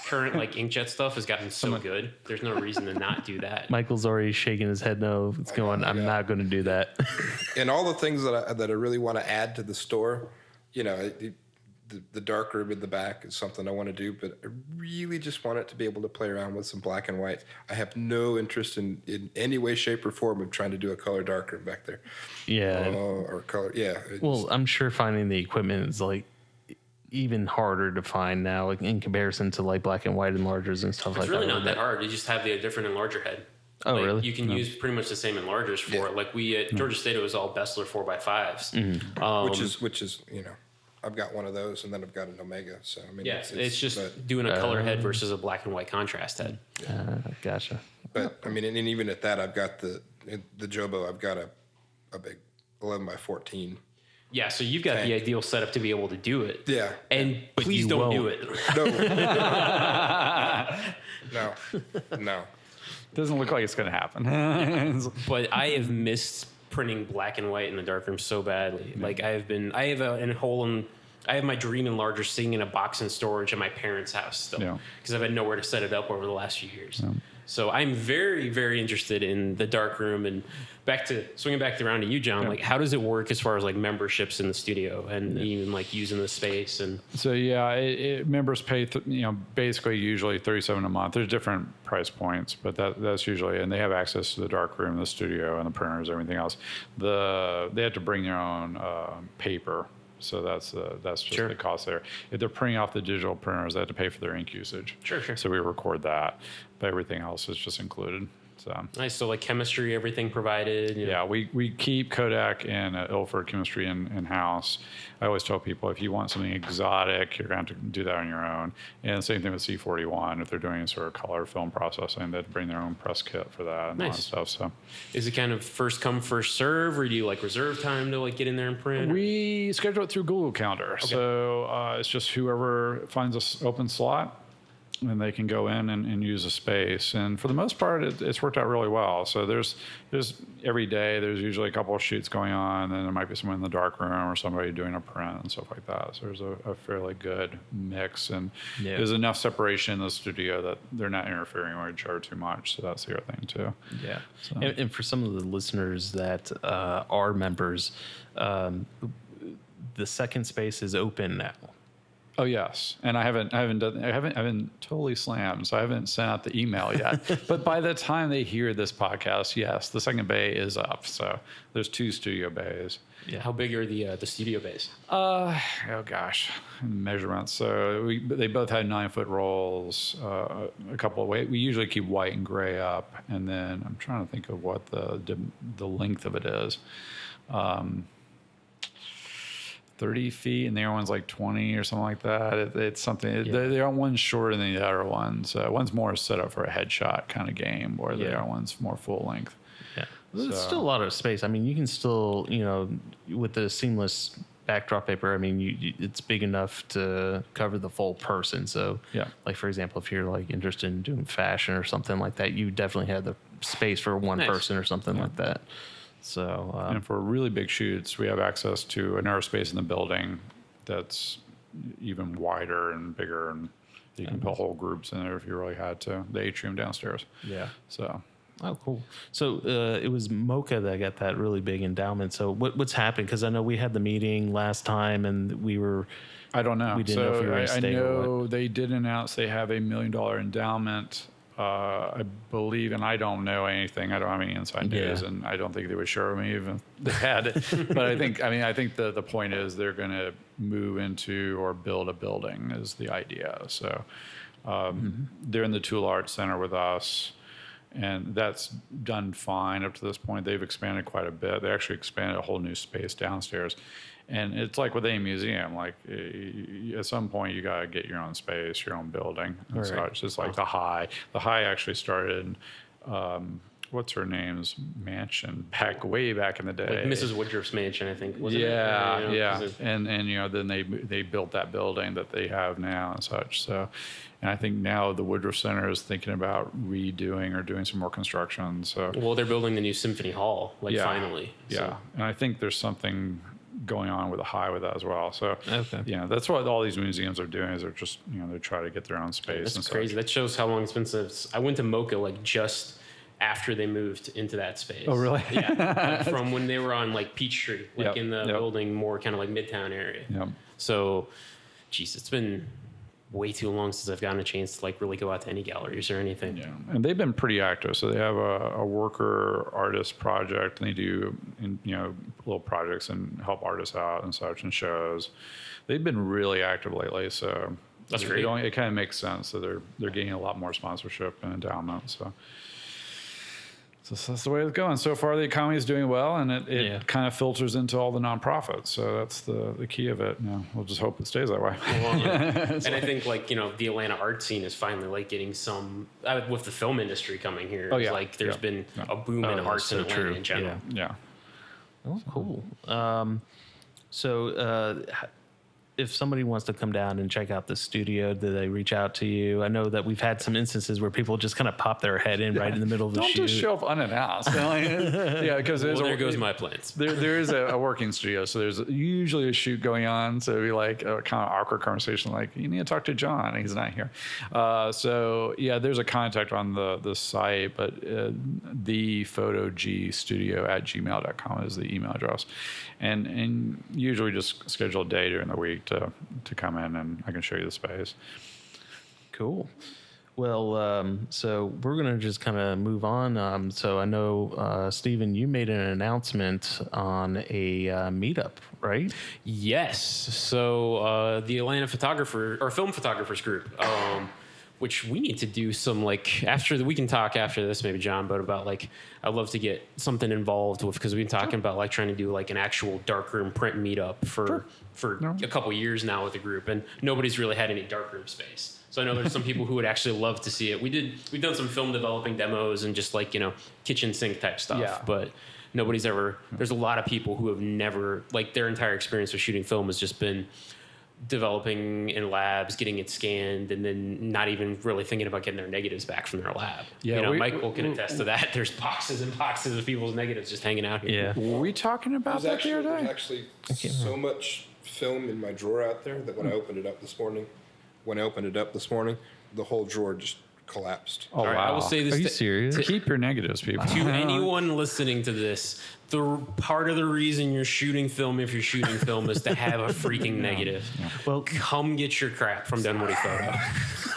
current like inkjet stuff has gotten so good. There's no reason to not do that. Michael's already shaking his head no. It's going, I'm not going to do that. And all the things that I really want to add to the store, you know, the dark room in the back is something I want to do, but I really just want it to be able to play around with some black and white. I have no interest in any way, shape, or form of trying to do a color dark room back there. Yeah. Or color, yeah. Well, I'm sure finding the equipment is like even harder to find now in comparison to like black and white enlargers and stuff like that. It's really not that hard. You just have the different enlarger head. Oh, like, really? You can use pretty much the same enlargers for it. Like we at Georgia State, it was all Bessler 4x5s. Which is, you know, I've got one of those, and then I've got an Omega. So I mean, yeah, it's just doing a color head versus a black and white contrast head. Gotcha. But I mean, and even at that, I've got the Jobo. I've got a big 11x14. Yeah, so you've got the ideal setup to be able to do it. Yeah, and please don't do it. No. Doesn't look like it's going to happen. But I have missed printing black and white in the darkroom so badly. Like I have my dream enlarger sitting in a box in storage at my parents' house still because I've had nowhere to set it up over the last few years. Yeah. So I'm very, very interested in the darkroom and swinging back around to you, John. Like, how does it work as far as like memberships in the studio and even like using the space? And so members pay basically usually $37 a month. There's different price points, but that's usually, and they have access to the darkroom, the studio, and the printers, everything else. They have to bring their own paper. So that's just the cost there. If they're printing off the digital printers, they have to pay for their ink usage. Sure. So we record that, but everything else is just included. So nice. So like chemistry, everything provided. Yeah, we keep Kodak and Ilford chemistry in house. I always tell people if you want something exotic, you're going to have to do that on your own. And same thing with C41. If they're doing sort of color film processing, they have to bring their own press kit for that and all that stuff. So is it kind of first come, first serve, or do you like reserve time to like get in there and print? We schedule it through Google Calendar. Okay. So it's just whoever finds an open slot, and they can go in and use a space. And for the most part, it's worked out really well. So there's every day, there's usually a couple of shoots going on, and there might be someone in the dark room or somebody doing a print and stuff like that. So there's a fairly good mix, and there's enough separation in the studio that they're not interfering with each other too much. So that's the other thing too. Yeah. So. And for some of the listeners that are members, the second space is open now. Oh yes, and I haven't totally slammed, so I haven't sent out the email yet. But by the time they hear this podcast, yes, the second bay is up. So there's 2 studio bays. Yeah. How big are the studio bays? Oh gosh, measurements. So they both had 9-foot rolls. A couple of we usually keep white and gray up, and then I'm trying to think of what the length of it is. 30 feet, and the other one's like 20 or something like that. It's something. They are one shorter than the other ones. One's more set up for a headshot kind of game, where the other one's more full length. Yeah, there's still a lot of space. I mean, you can still, with the seamless backdrop paper, I mean, it's big enough to cover the full person. So, like for example, if you're like interested in doing fashion or something like that, you definitely have the space for one person or something like that. So, and for really big shoots, we have access to an aerospace in the building that's even wider and bigger, and you can put whole groups in there if you really had to. The atrium downstairs. Yeah. So. Oh, cool. So it was Mocha that got that really big endowment. So what's happened? Because I know we had the meeting last time, and we were. I don't know. We didn't know if we were going to stay. I know they did announce they have $1 million endowment. I believe, and I don't know anything. I don't have any inside news, and I don't think they would share with me even if they had it. But I think the point is they're going to move into or build a building is the idea. So they're in the Tool Arts Center with us, and that's done fine up to this point. They've expanded quite a bit. They actually expanded a whole new space downstairs. And it's like with any museum, like at some point you got to get your own space, your own building. And so it's just like the High. The High actually started what's her name's mansion way back in the day. Like Mrs. Woodruff's mansion, I think. Wasn't Yeah, it? yeah. And then they built that building that they have now and such. So, and I think now the Woodruff Center is thinking about redoing or doing some more construction. So, Well, they're building the new Symphony Hall, finally. Yeah. So. And I think there's something going on with the high with that as well. So, Okay. that's what all these museums are doing is they're just, they try to get their own space. That's and crazy. such. That shows how long it's been since I went to Mocha, just after they moved into that space. Oh, really? Yeah. From when they were on Peachtree, Yep, in the yep. building more kind of Midtown area. Yep. So, geez, it's been way too long since I've gotten a chance to really go out to any galleries or anything. Yeah, and they've been pretty active. So they have a worker artist project, and they do little projects and help artists out and such and shows. They've been really active lately. So That's great. It kind of makes sense. So they're getting a lot more sponsorship and endowment. So that's the way it's going. So far, the economy is doing well, and it kind of filters into all the nonprofits. So that's the key of it. We'll just hope it stays that way. And I think the Atlanta art scene is finally getting some with the film industry coming here. Oh, yeah. There's been a boom in arts in Atlanta in general. Yeah. Oh, cool. If somebody wants to come down and check out the studio, do they reach out to you? I know that we've had some instances where people just kind of pop their head in right in the middle of the shoot. Don't just show up unannounced. Because There goes my plans. there is a working studio, so there's usually a shoot going on. So it'd be a kind of awkward conversation, you need to talk to John. He's not here. There's a contact on the site, but thephotogstudio@gmail.com is the email address, and usually just schedule a day during the week to come in, and I can show you the space. Cool. Well, so we're going to just kind of move on. So I know, Stephen, you made an announcement on a meetup, right? Yes. So the Atlanta film photographers group, which we need to do some we can talk after this maybe, John, but about I'd love to get something involved with, because we've been talking about trying to do an actual darkroom print meetup for a couple years now with the group, and nobody's really had any darkroom space. So I know there's some people who would actually love to see it. We've done some film developing demos and just kitchen sink type stuff, but nobody's ever. There's a lot of people who have never their entire experience with shooting film has just been developing in labs, getting it scanned, and then not even really thinking about getting their negatives back from their lab. Yeah, Michael can attest to that. There's boxes and boxes of people's negatives just hanging out here. Yeah. Were we talking about that the other There's day? actually so much film in my drawer out there that when I opened it up this morning, the whole drawer just collapsed. Oh, All right, wow. I will say this. Are you serious? Keep your negatives, people. To anyone listening to this, the part of the reason you're shooting film, if you're shooting film, is to have a freaking negative. Well, come get your crap from Dunwoody Photo.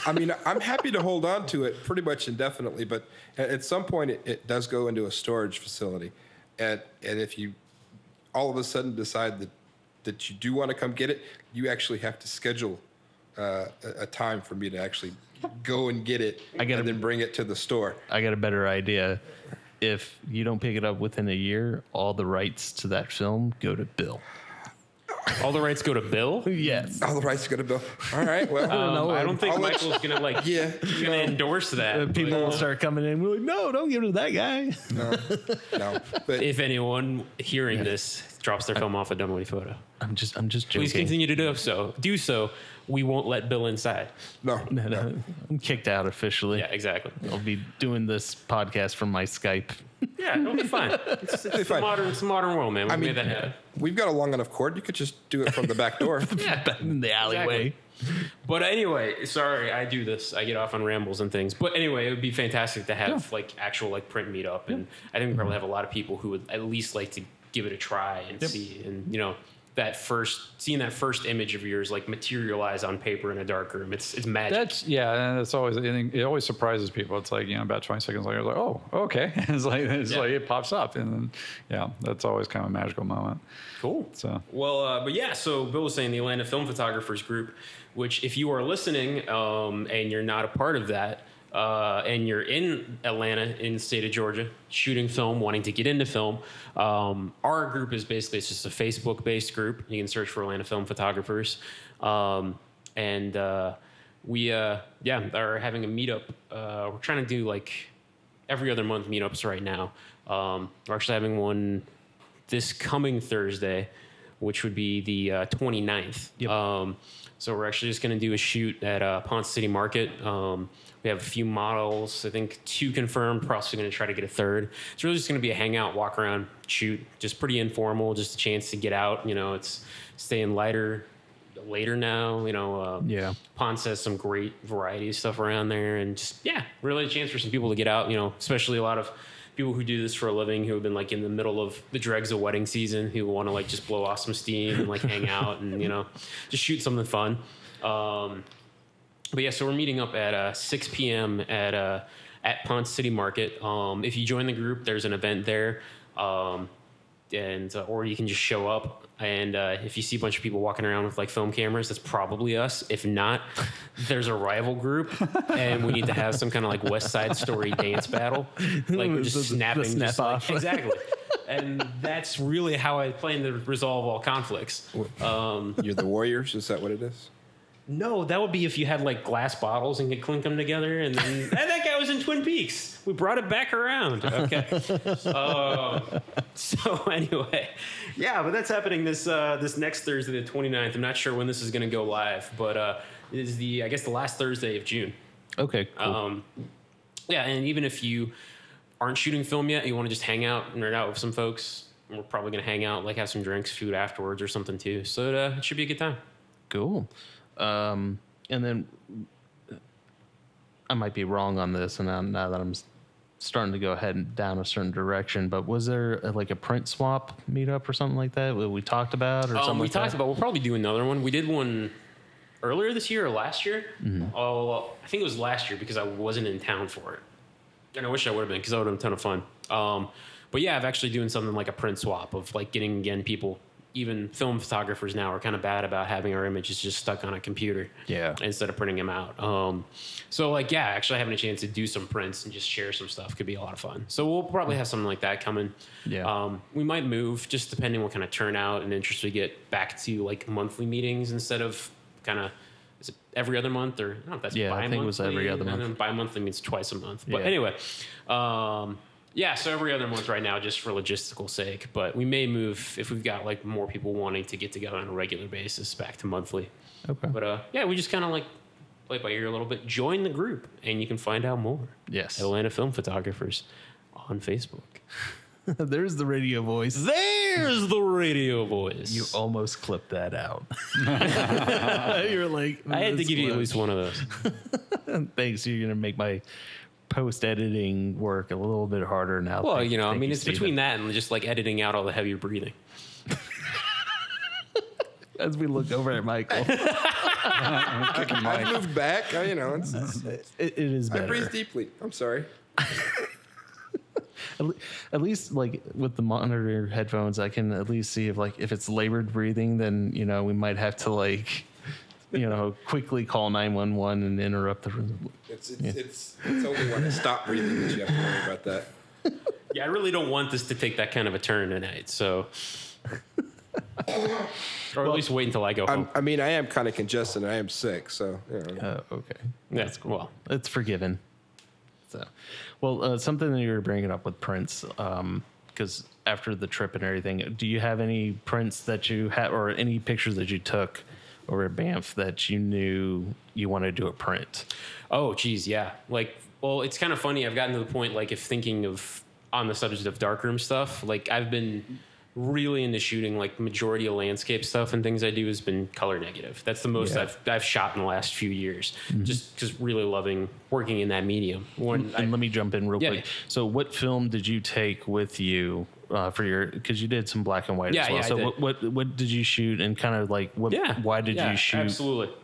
I mean, I'm happy to hold on to it pretty much indefinitely, but at some point it does go into a storage facility. And if you all of a sudden decide that you do want to come get it, you actually have to schedule a time for me to actually go and get it and then bring it to the store. I got a better idea. If you don't pick it up within a year, all the rights to that film go to Bill. All the rights go to Bill? Yes. All the rights go to Bill. All right, well. I don't think Michael's going to gonna endorse that. People will start coming in. We're like, no, don't give it to that guy. No. But If anyone hearing this drops their film off at Dunwoody Photo, I'm just joking. please continue to do so. We won't let Bill inside. no. I'm kicked out officially. Yeah, exactly. I'll be doing this podcast from my Skype. Yeah, it'll be fine. It's fine. It's a modern world, man. We made that happen. We've got a long enough cord. You could just do it from the back door. Back in the alleyway. But anyway, sorry, I do this. I get off on rambles and things. But anyway, it would be fantastic to have actual print meetup, and I think we probably have a lot of people who would at least like to give it a try and see, and seeing that first image of yours materialize on paper in a dark room. It's magic. That's always, it always surprises people. It's about 20 seconds later, oh, okay. It's it pops up, and then that's always kind of a magical moment. Cool. So so Bill was saying the Atlanta Film Photographers Group, which if you are listening and you're not a part of that, and you're in Atlanta, in the state of Georgia, shooting film, wanting to get into film, our group is basically, it's just a Facebook-based group. You can search for Atlanta Film Photographers. We are having a meetup. We're trying to do every other month meetups right now. We're actually having one this coming Thursday, which would be the 29th. Yep. So we're actually just going to do a shoot at Ponce City Market. We have a few models, I think 2 confirmed. We're also going to try to get a 3rd. It's really just going to be a hangout, walk around, shoot, just pretty informal, just a chance to get out. You know, it's staying later now. You know, Ponce has some great variety of stuff around there, and just really a chance for some people to get out. You know, especially a lot of people who do this for a living who have been like in the middle of the dregs of wedding season, who want to like just blow off some steam and like hang out and, you know, just shoot something fun. But yeah, so we're meeting up at 6 p.m. at Ponce City Market. If you join the group, there's an event there, or you can just show up. And if you see a bunch of people walking around with like film cameras, that's probably us. If not, there's a rival group, and we need to have some kind of like West Side Story dance battle, like we're just snapping, snap off. Exactly. And that's really how I plan to resolve all conflicts. You're the Warriors? Is that what it is? No, that would be if you had like glass bottles and could clink them together. And then that guy was in Twin Peaks. We brought it back around. Okay. So anyway, but that's happening this next Thursday, the 29th. I'm not sure when this is going to go live, but it is the last Thursday of June. Okay. Cool. And even if you aren't shooting film yet, you want to just hang out and nerd out with some folks, we're probably going to hang out, like have some drinks, food afterwards or something too. So it should be a good time. Cool. And then I might be wrong on this, and now that I'm starting to go ahead and down a certain direction, but was there like a print swap meetup or something like that we talked about, or something? We talked about. We'll probably do another one. We did one earlier this year or last year. Mm-hmm. I think it was last year because I wasn't in town for it, and I wish I would have been because that would have been a ton of fun. But yeah, I've actually doing something like a print swap of like getting again people. Even film photographers now are kind of bad about having our images just stuck on a computer instead of printing them out. So like, actually having a chance to do some prints and just share some stuff could be a lot of fun. So we'll probably have something like that coming. Yeah. We might move just depending what kind of turnout and interest we get back to like monthly meetings instead of kind of, is it every other month or I don't know if that's bi-monthly. I think it was every other month. And bi-monthly means twice a month. But anyway, so every other month right now, just for logistical sake. But we may move if we've got like more people wanting to get together on a regular basis back to monthly. Okay. But we just kind of like play by ear a little bit. Join the group, and you can find out more. Yes. Atlanta Film Photographers on Facebook. There's the radio voice. There's the radio voice. You almost clipped that out. You're like, I had to give you at least one of those. Thanks. You're gonna make my post-editing work a little bit harder now. Well, it's between that and just like editing out all the heavier breathing. As we look over at Michael. I moved back. It is better. I breathe deeply. I'm sorry. At least like with the monitor headphones, I can at least see if it's labored breathing, then, we might have to like, quickly call 911 and interrupt the room. It's only when I stop breathing that you have to worry about that. Yeah, I really don't want this to take that kind of a turn tonight, so... or at least wait until I go home. I am kind of congested and I am sick, so... Okay. That's cool. Well, it's forgiven. So, something that you were bringing up with prints, because after the trip and everything, do you have any prints that you have, or any pictures that you took over at Banff that you knew you wanted to do a print? Oh, geez, yeah. It's kind of funny. I've gotten to the point, like, if thinking of on the subject of darkroom stuff, like, I've been really into shooting, like, majority of landscape stuff and things I do has been color negative. That's the most I've shot in the last few years, just because really loving working in that medium. Let me jump in real quick. So what film did you take with you for your, because you did some black and white as well. So what did you shoot, and kind of like why did you shoot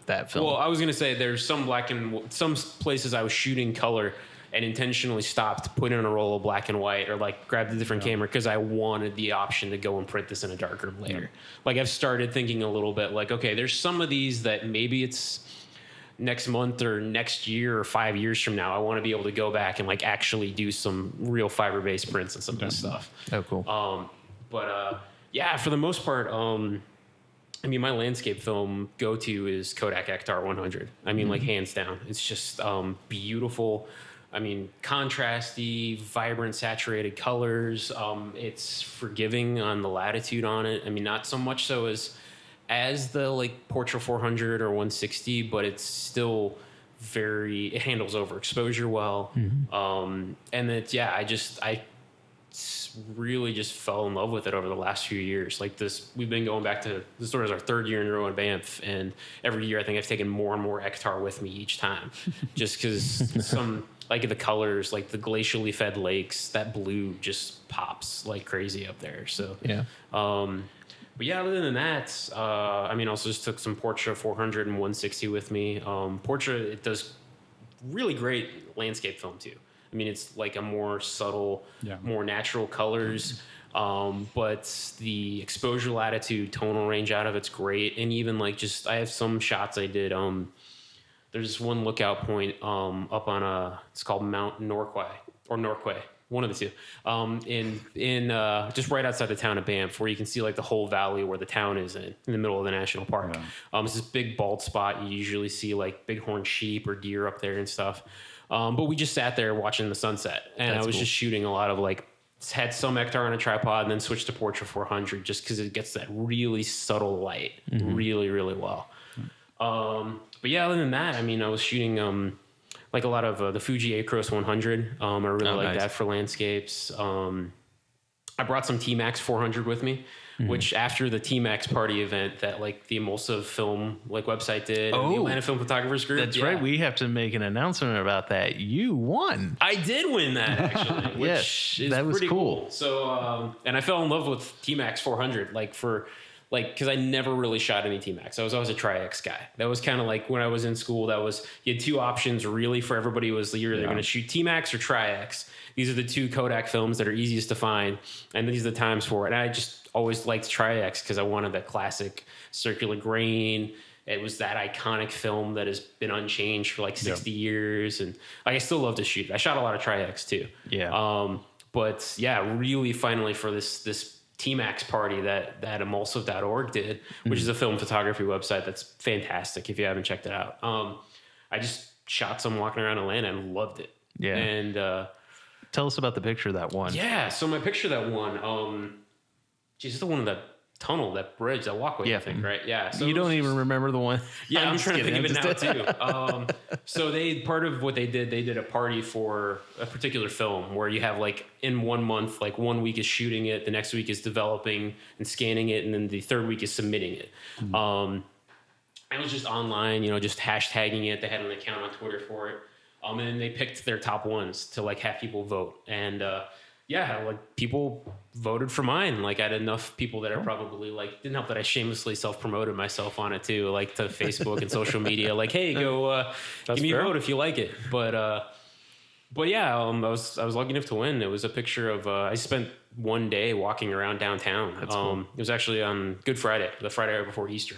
that film? Well, I was going to say there's some some places I was shooting color and intentionally stopped, put in a roll of black and white, or like grabbed a different camera because I wanted the option to go and print this in a darkroom later. Like, I've started thinking a little bit like, okay, there's some of these that maybe it's next month or next year or 5 years from now, I want to be able to go back and like actually do some real fiber-based prints and some of this stuff. Oh, cool. For the most part, my landscape film go-to is Kodak Ektar 100. Like, hands down. It's just beautiful. I mean, contrasty, vibrant, saturated colors. It's forgiving on the latitude on it. I mean, not so much so as the like Portra 400 or 160, but it's still it handles overexposure well. And it's, yeah, I really just fell in love with it over the last few years. Like we've been going back to this sort of our third year in a row in Banff, and every year I think I've taken more and more Ektar with me each time, just because some like the colors, like the glacially fed lakes, that blue just pops like crazy up there. So Yeah. But yeah, other than that, I mean, also just took some Portra 400 and 160 with me. Portra, it does really great landscape film too. I mean, it's like a more subtle, more natural colors, but the exposure latitude, tonal range out of it's great. And even like I have some shots I did. There's one lookout point up on it's called Mount Norquay or Norquay, one of the two, in just right outside the town of Banff, where you can see like the whole valley where the town is in the middle of the national park. It's this big bald spot. You usually see like bighorn sheep or deer up there and stuff. But we just sat there watching the sunset, and I was just shooting a lot of like, had some Ektar on a tripod and then switched to Portra 400 just because it gets that really subtle light really, really well. But yeah, other than that, I mean, I was shooting like a lot of the Fuji Acros 100. I really like that for landscapes. I brought some T-Max 400 with me, which after the T-Max party event that like the Emulsive Film like website did, and the Atlanta Film Photographers Group. That's right. We have to make an announcement about that. You won. I did win that actually, which is that was pretty cool. So, and I fell in love with T-Max 400, because I never really shot any T-Max. I was always a Tri-X guy. That was kind of like when I was in school, you had two options really for everybody. Was you're either going to shoot T-Max or Tri-X. These are the two Kodak films that are easiest to find, and these are the times for it. And I just always liked Tri-X because I wanted that classic circular grain. It was that iconic film that has been unchanged for like 60 years, and I still love to shoot it. I shot a lot of Tri-X too. Yeah. But yeah, really finally for this T-Max party that emulsive.org did, which is a film photography website that's fantastic if you haven't checked it out. I just shot some walking around Atlanta and loved it. Yeah. And tell us about the picture that won. Yeah, so my picture that won, it's the one of that tunnel, that bridge, that walkway, I think, right? Yeah. So you don't even remember the one. Yeah, I'm trying to think of it now too. So part of what they did a party for a particular film where you have like in 1 month, like 1 week is shooting it, the next week is developing and scanning it, and then the third week is submitting it. I was just online, just hashtagging it. They had an account on Twitter for it. And then they picked their top ones to like have people vote. And like people voted for mine. Like I had enough people that are probably like, didn't help that I shamelessly self-promoted myself on it too, like to Facebook and social media, like, hey, go give me a vote if you like it. But yeah, I was lucky enough to win. It was a picture of I spent 1 day walking around downtown. Cool. It was actually on Good Friday, the Friday right before Easter.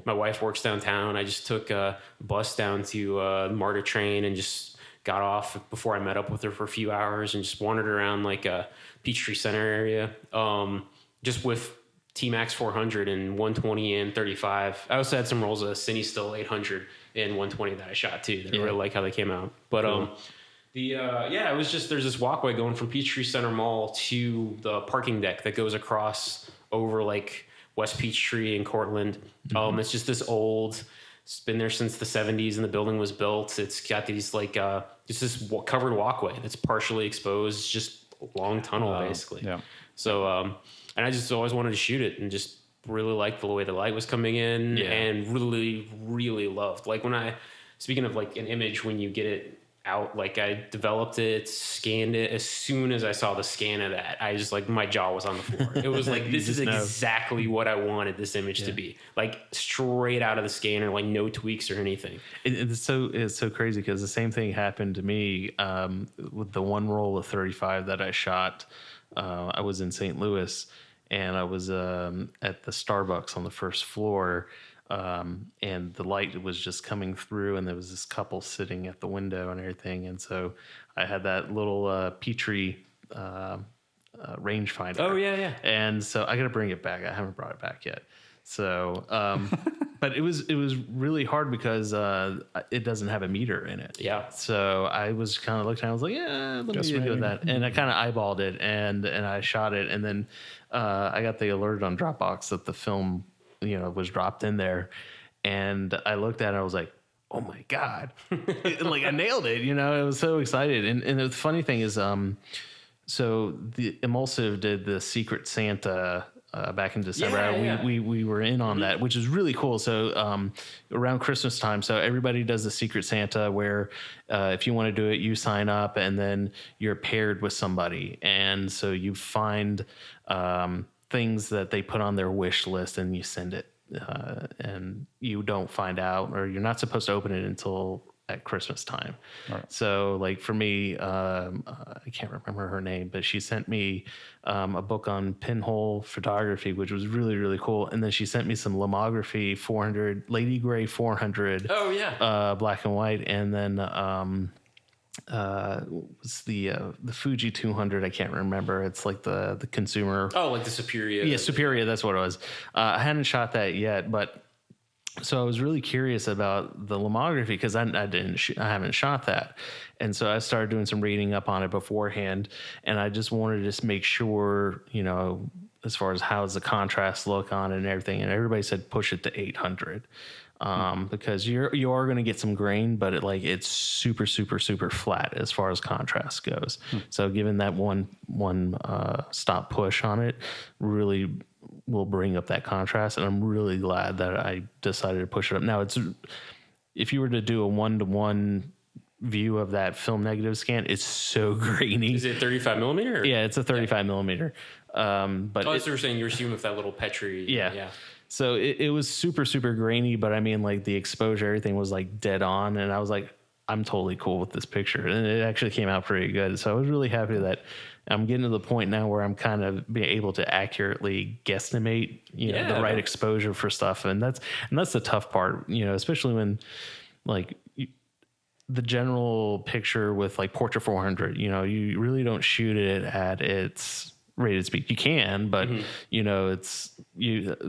My wife works downtown. I just took a bus down to MARTA train and just got off before I met up with her for a few hours and just wandered around like a Peachtree Center area, just with T-Max 400 and 120 and 35. I also had some rolls of Cine Still 800 and 120 that I shot too. I really like how they came out. But cool. It was just, there's this walkway going from Peachtree Center Mall to the parking deck that goes across over like West Peachtree and Cortland. It's just this old, it's been there since the 70s and the building was built. It's got these like, just this covered walkway that's partially exposed. It's just a long tunnel basically. Yeah. So, and I just always wanted to shoot it and just really liked the way the light was coming in and really, really loved. Like speaking of like an image, when you get it out, like I developed it, scanned it. As soon as I saw the scan of that, I just like, my jaw was on the floor. It was like, this is exactly what I wanted this image to be, like straight out of the scanner, like no tweaks or anything. It's so crazy because the same thing happened to me with the one roll of 35 that I shot. I was in St. Louis and I was at the Starbucks on the first floor. And the light was just coming through and there was this couple sitting at the window and everything. And so I had that little Peachtree rangefinder. Oh, yeah. And so I got to bring it back. I haven't brought it back yet. So But it was really hard because it doesn't have a meter in it. Yeah. So I was kind of looking. I was like, yeah, let Guess me do maybe. that. And I kind of eyeballed it, and I shot it, and then I got the alert on Dropbox that the film, was dropped in there, and I looked at it. I was like, oh my god, like I nailed it. I was so excited. And the funny thing is, so the Emulsive did the Secret Santa. Back in December, Yeah. we were in on that, which is really cool. So around Christmas time, so everybody does the Secret Santa where if you want to do it, you sign up and then you're paired with somebody. And so you find things that they put on their wish list and you send it. And you don't find out, or you're not supposed to open it until at Christmas time. Right. So like for me, I can't remember her name, but she sent me a book on pinhole photography, which was really, really cool. And then she sent me some lomography 400, Lady Gray 400. Oh yeah. Black and white. And then was the Fuji 200. I can't remember. It's like the consumer. Oh, like the Superior. Yeah, Superior. That's what it was. I hadn't shot that yet, but so I was really curious about the lomography because I haven't shot that. And so I started doing some reading up on it beforehand, and I just wanted to just make sure, as far as how's the contrast look on it and everything. And everybody said push it to 800 because you are going to get some grain, but it's super, super, super flat as far as contrast goes. So given that one stop push on it, really will bring up that contrast, and I'm really glad that I decided to push it up. Now, if you were to do a 1-to-1 view of that film negative scan, it's so grainy. Is it 35 millimeter? Yeah, it's a 35 millimeter. But that's what you're saying. You're shooting with that little Petri. Yeah. So it was super, super grainy, but I mean, like the exposure, everything was like dead on, and I was like, I'm totally cool with this picture, and it actually came out pretty good. So I was really happy that I'm getting to the point now where I'm kind of being able to accurately guesstimate, the right exposure for stuff, and that's the tough part, especially when the general picture with like Portra 400, you really don't shoot it at its rated speed. You can, but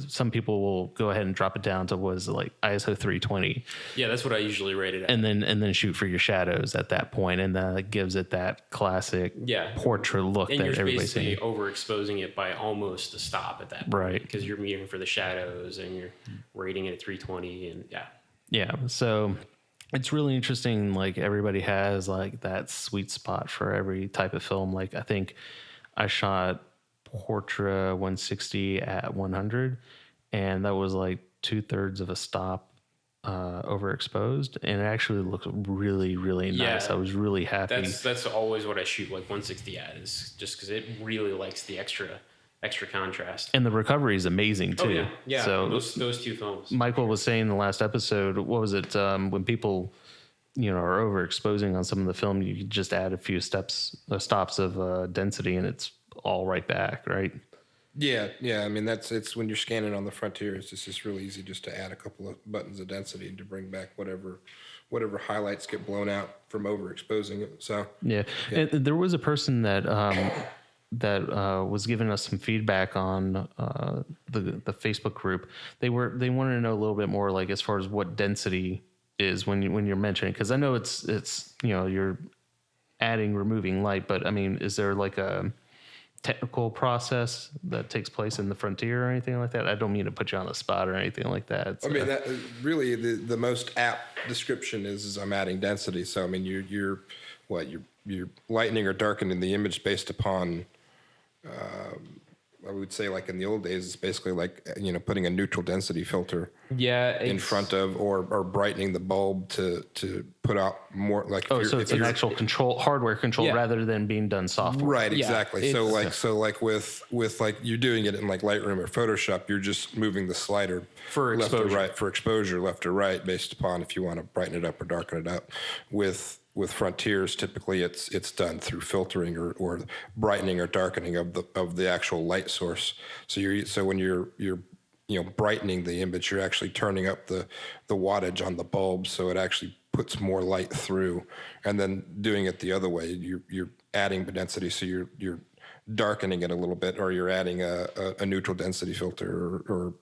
some people will go ahead and drop it down to like ISO 320. Yeah, that's what I usually rate it at. And then shoot for your shadows at that point, and that gives it that classic portrait look and that you're everybody's basically seeing. Overexposing it by almost a stop at that point, Right? Because you're meeting for the shadows and you're rating it at 320, and yeah. So it's really interesting. Like everybody has like that sweet spot for every type of film. Like I think I shot Portra 160 at 100, and that was like 2/3 of a stop overexposed, and it actually looked really, really nice. I was really happy. That's always what I shoot like 160 at, is just because it really likes the extra contrast. And the recovery is amazing too. Yeah. So those two films. Michael was saying in the last episode, what was it? When people are overexposing on some of the film, you just add a few stops of density, and it's all right back, right? Yeah. I mean, it's when you're scanning on the Frontier, it's just really easy just to add a couple of buttons of density to bring back whatever highlights get blown out from overexposing it. So yeah. And there was a person that was giving us some feedback on the Facebook group. They wanted to know a little bit more, like as far as what density is when you're mentioning, because I know it's you're removing light, but I mean, is there like a technical process that takes place in the Frontier or anything like that? I don't mean to put you on the spot or anything like that. I mean, that really the most apt description is I'm adding density. So I mean, you're lightening or darkening the image based upon. I would say, like in the old days, it's basically like putting a neutral density filter in front of or brightening the bulb to put out more. Like so it's an actual hardware control rather than being done software. Right, exactly. So with like you're doing it in like Lightroom or Photoshop, you're just moving the slider for left exposure. or right for exposure, left or right, based upon if you want to brighten it up or darken it up. With Frontiers, typically it's done through filtering or brightening or darkening of the actual light source. So when you're brightening the image, you're actually turning up the wattage on the bulb, so it actually puts more light through. And then doing it the other way, you're adding density, so you're darkening it a little bit, or you're adding a neutral density filter, or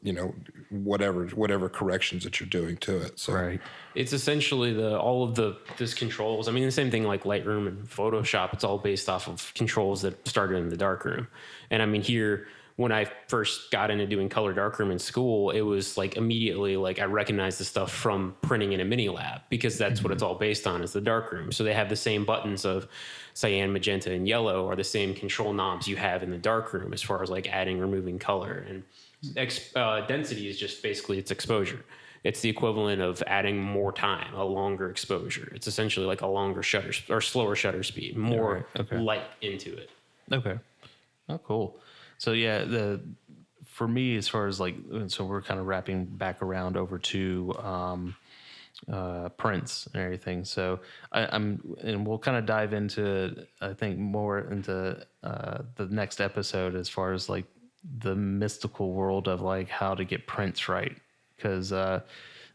whatever corrections that you're doing to it. So Right. It's essentially all of this controls. I mean, the same thing like Lightroom and Photoshop. It's all based off of controls that started in the darkroom. And I mean, here, when I first got into doing color darkroom in school, it was like immediately like I recognized the stuff from printing in a mini lab, because that's what it's all based on, is the darkroom. So they have the same buttons of cyan, magenta, and yellow are the same control knobs you have in the darkroom as far as like adding, removing color. And density is just basically its exposure. It's the equivalent of adding more time, a longer exposure. It's essentially like a longer shutter or slower shutter speed, more light into it. Okay. Oh, cool. So yeah, for me, as far as like, so we're kind of wrapping back around over to prints and everything. So and we'll kind of dive into, I think, more into the next episode as far as like the mystical world of like how to get prints right, because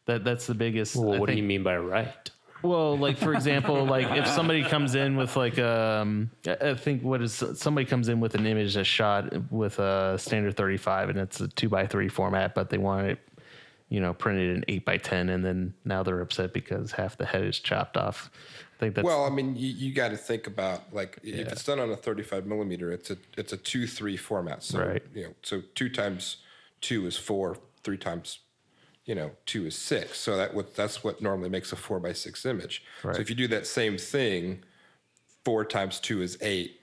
that's the biggest. Well, what do you mean by right? Well, like for example, like if somebody comes in with like I think somebody comes in with an image that's shot with a standard 35 and it's a 2x3 format, but they want it, printed in 8x10, and then now they're upset because half the head is chopped off. I think that's well. I mean, you got to think about like if it's done on a 35 millimeter, it's a 2:3 format. So right. So 2 times 2 is 4, 3 times 2 is 6. So that's what normally makes a 4x6 image. Right. So if you do that same thing, 4 times 2 is 8,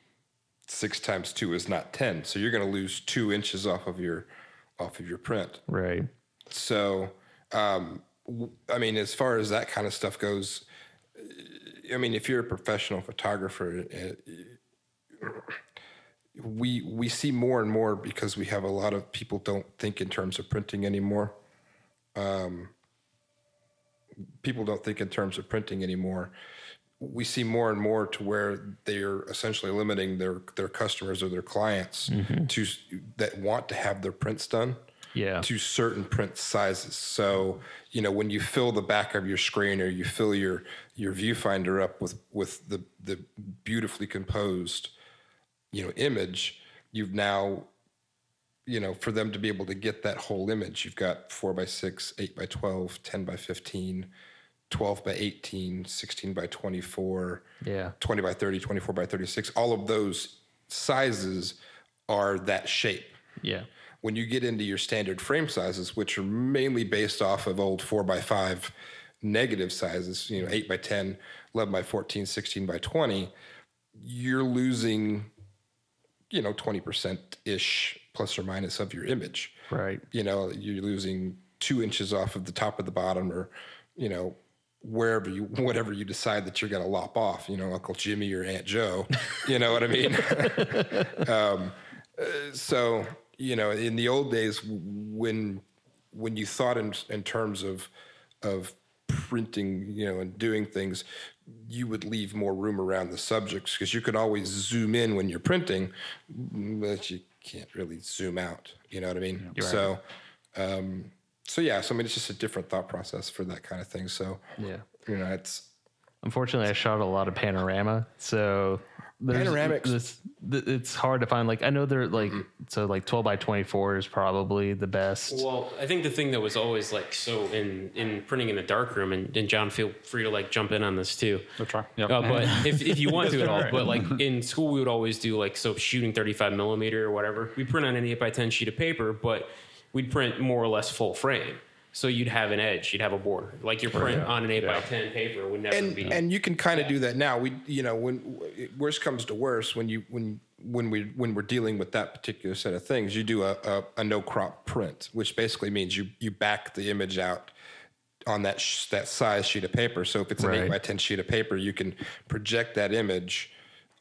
6 times 2 is not 10. So you're going to lose 2 inches off of your print. Right. So, I mean, as far as that kind of stuff goes, I mean, if you're a professional photographer, we see more and more, because we have a lot of people don't think in terms of printing anymore. People don't think in terms of printing anymore. We see more and more to where they're essentially limiting their customers or their clients that want to have their prints done to certain print sizes. So, when you fill the back of your screen, or you fill your viewfinder up with the beautifully composed, image, you've now, for them to be able to get that whole image, you've got 4x6, 8x12, 10x15, 12x18, 16x24, 20x30, 24x36. All of those sizes are that shape. Yeah. When you get into your standard frame sizes, which are mainly based off of old 4x5 negative sizes, 8x10, 11x14, 16x20, you're losing, 20%-ish plus or minus of your image. Right. You're losing 2 inches off of the top of the bottom, or, whatever you decide that you're going to lop off, Uncle Jimmy or Aunt Joe, you know what I mean? So, in the old days, when you thought in terms of printing, and doing things, you would leave more room around the subjects, because you could always zoom in when you're printing, but you can't really zoom out. You know what I mean? Right. So, I mean, it's just a different thought process for that kind of thing. So, it's. Unfortunately, I shot a lot of panorama, so Panoramics. It's hard to find. Like, I know they're like, so like 12x24 is probably the best. Well, I think the thing that was always like, so in printing in the darkroom, and John, feel free to like jump in on this too. I'll try. Yep. But if you want to at all, but like in school, we would always do like, so shooting 35 millimeter or whatever, we print on an 8x10 sheet of paper, but we'd print more or less full frame. So you'd have an edge, you'd have a border. Like your print on an 8x10 paper would never be. And you can kind of do that now. When worst comes to worst, when we're dealing with that particular set of things, you do a no crop print, which basically means you back the image out on that size sheet of paper. So if it's an 8x10 sheet of paper, you can project that image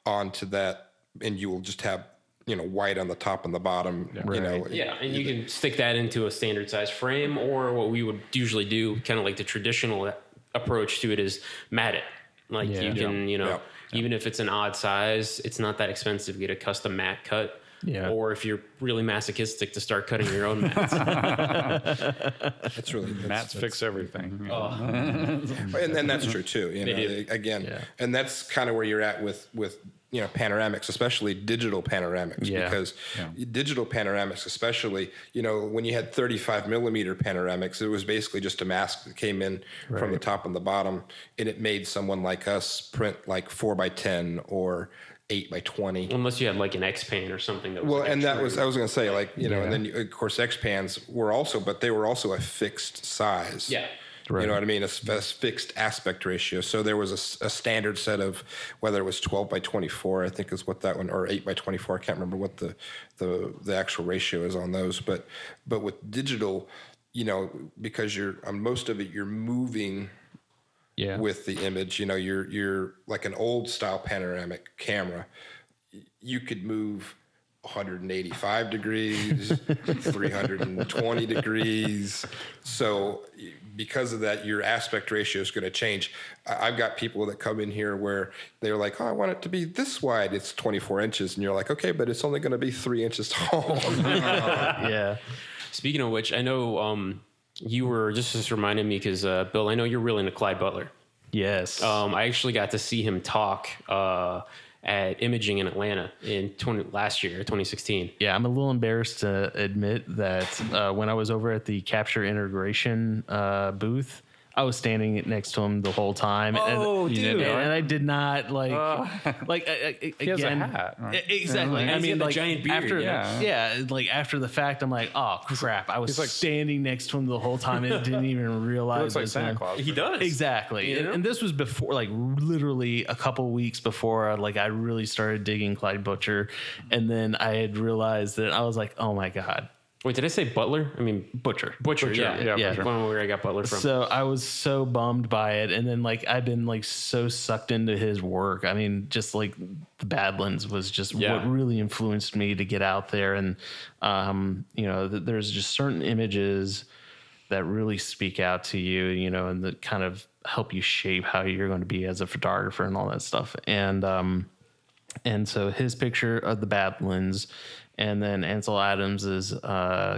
onto that, and you will just have white on the top and the bottom. And you can stick that into a standard size frame, or what we would usually do, kind of like the traditional approach to it, is mat it. Like you can, even if it's an odd size, it's not that expensive to get a custom mat cut. Yeah. Or if you're really masochistic, to start cutting your own mats. Mats fix everything. And that's true too. Again, and that's kind of where you're at with panoramics, especially digital panoramics, because digital panoramics, especially, when you had 35 millimeter panoramics, it was basically just a mask that came in from the top and the bottom, and it made someone like us print like 4x10 or 8x20. Unless you had like an X-Pan or something. That was I was going to say, and then of course X-Pans were also, but they were also a fixed size. Yeah. Right. You know what I mean? A fixed aspect ratio. So there was a standard set of, whether it was 12x24, I think is what that one, or 8x24. I can't remember what the actual ratio is on those. But with digital, because you're on most of it, you're moving with the image. You're like an old style panoramic camera. You could move 185 degrees, 320 degrees. So because of that, your aspect ratio is going to change. I've got people that come in here where they're like, I want it to be this wide. It's 24 inches. And you're like, okay, but it's only going to be 3 inches tall. Yeah. Speaking of which, I know you were just reminded me because, Bill, I know you're really into Clyde Butler. Yes. I actually got to see him talk at Imaging in Atlanta in last year, 2016. Yeah, I'm a little embarrassed to admit that when I was over at the Capture Integration booth, I was standing next to him the whole time. Oh, dude. And I did not again. He has a hat, right? Exactly. And I he mean, had the giant beard. after the fact, I'm like, oh crap! I was standing next to him the whole time and didn't even realize. He looks like Santa Claus. He does. Exactly. And this was before, literally a couple weeks before, I really started digging Clyde Butcher, and then I had realized that I was like, oh my god. Wait, did I say Butler? I mean Butcher. Yeah. Butcher. One where I got Butler from. So I was so bummed by it, and then I've been so sucked into his work. I mean, just the Badlands was just what really influenced me to get out there, and there's just certain images that really speak out to you, and that kind of help you shape how you're going to be as a photographer and all that stuff. And so his picture of the Badlands. And then Ansel Adams's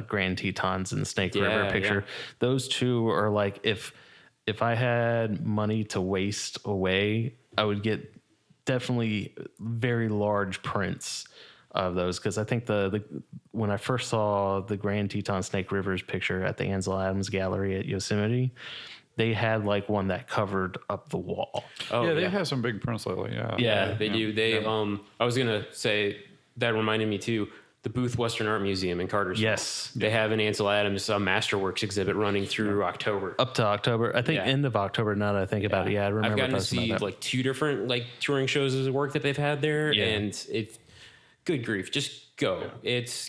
Grand Tetons and Snake River picture. Yeah. Those two are if I had money to waste away, I would get definitely very large prints of those, because I think the when I first saw the Grand Teton Snake Rivers picture at the Ansel Adams Gallery at Yosemite, they had one that covered up the wall. Oh, yeah, they've had some big prints lately. Yeah, they do. They I was gonna say that reminded me too. The Booth Western Art Museum in Cartersville. Yes. They have an Ansel Adams Masterworks exhibit running through October. Up to October. I think end of October, now that I think about it. Yeah, I remember. I've gotten to see two different touring shows of work that they've had there. Yeah. And it's good grief. Just go.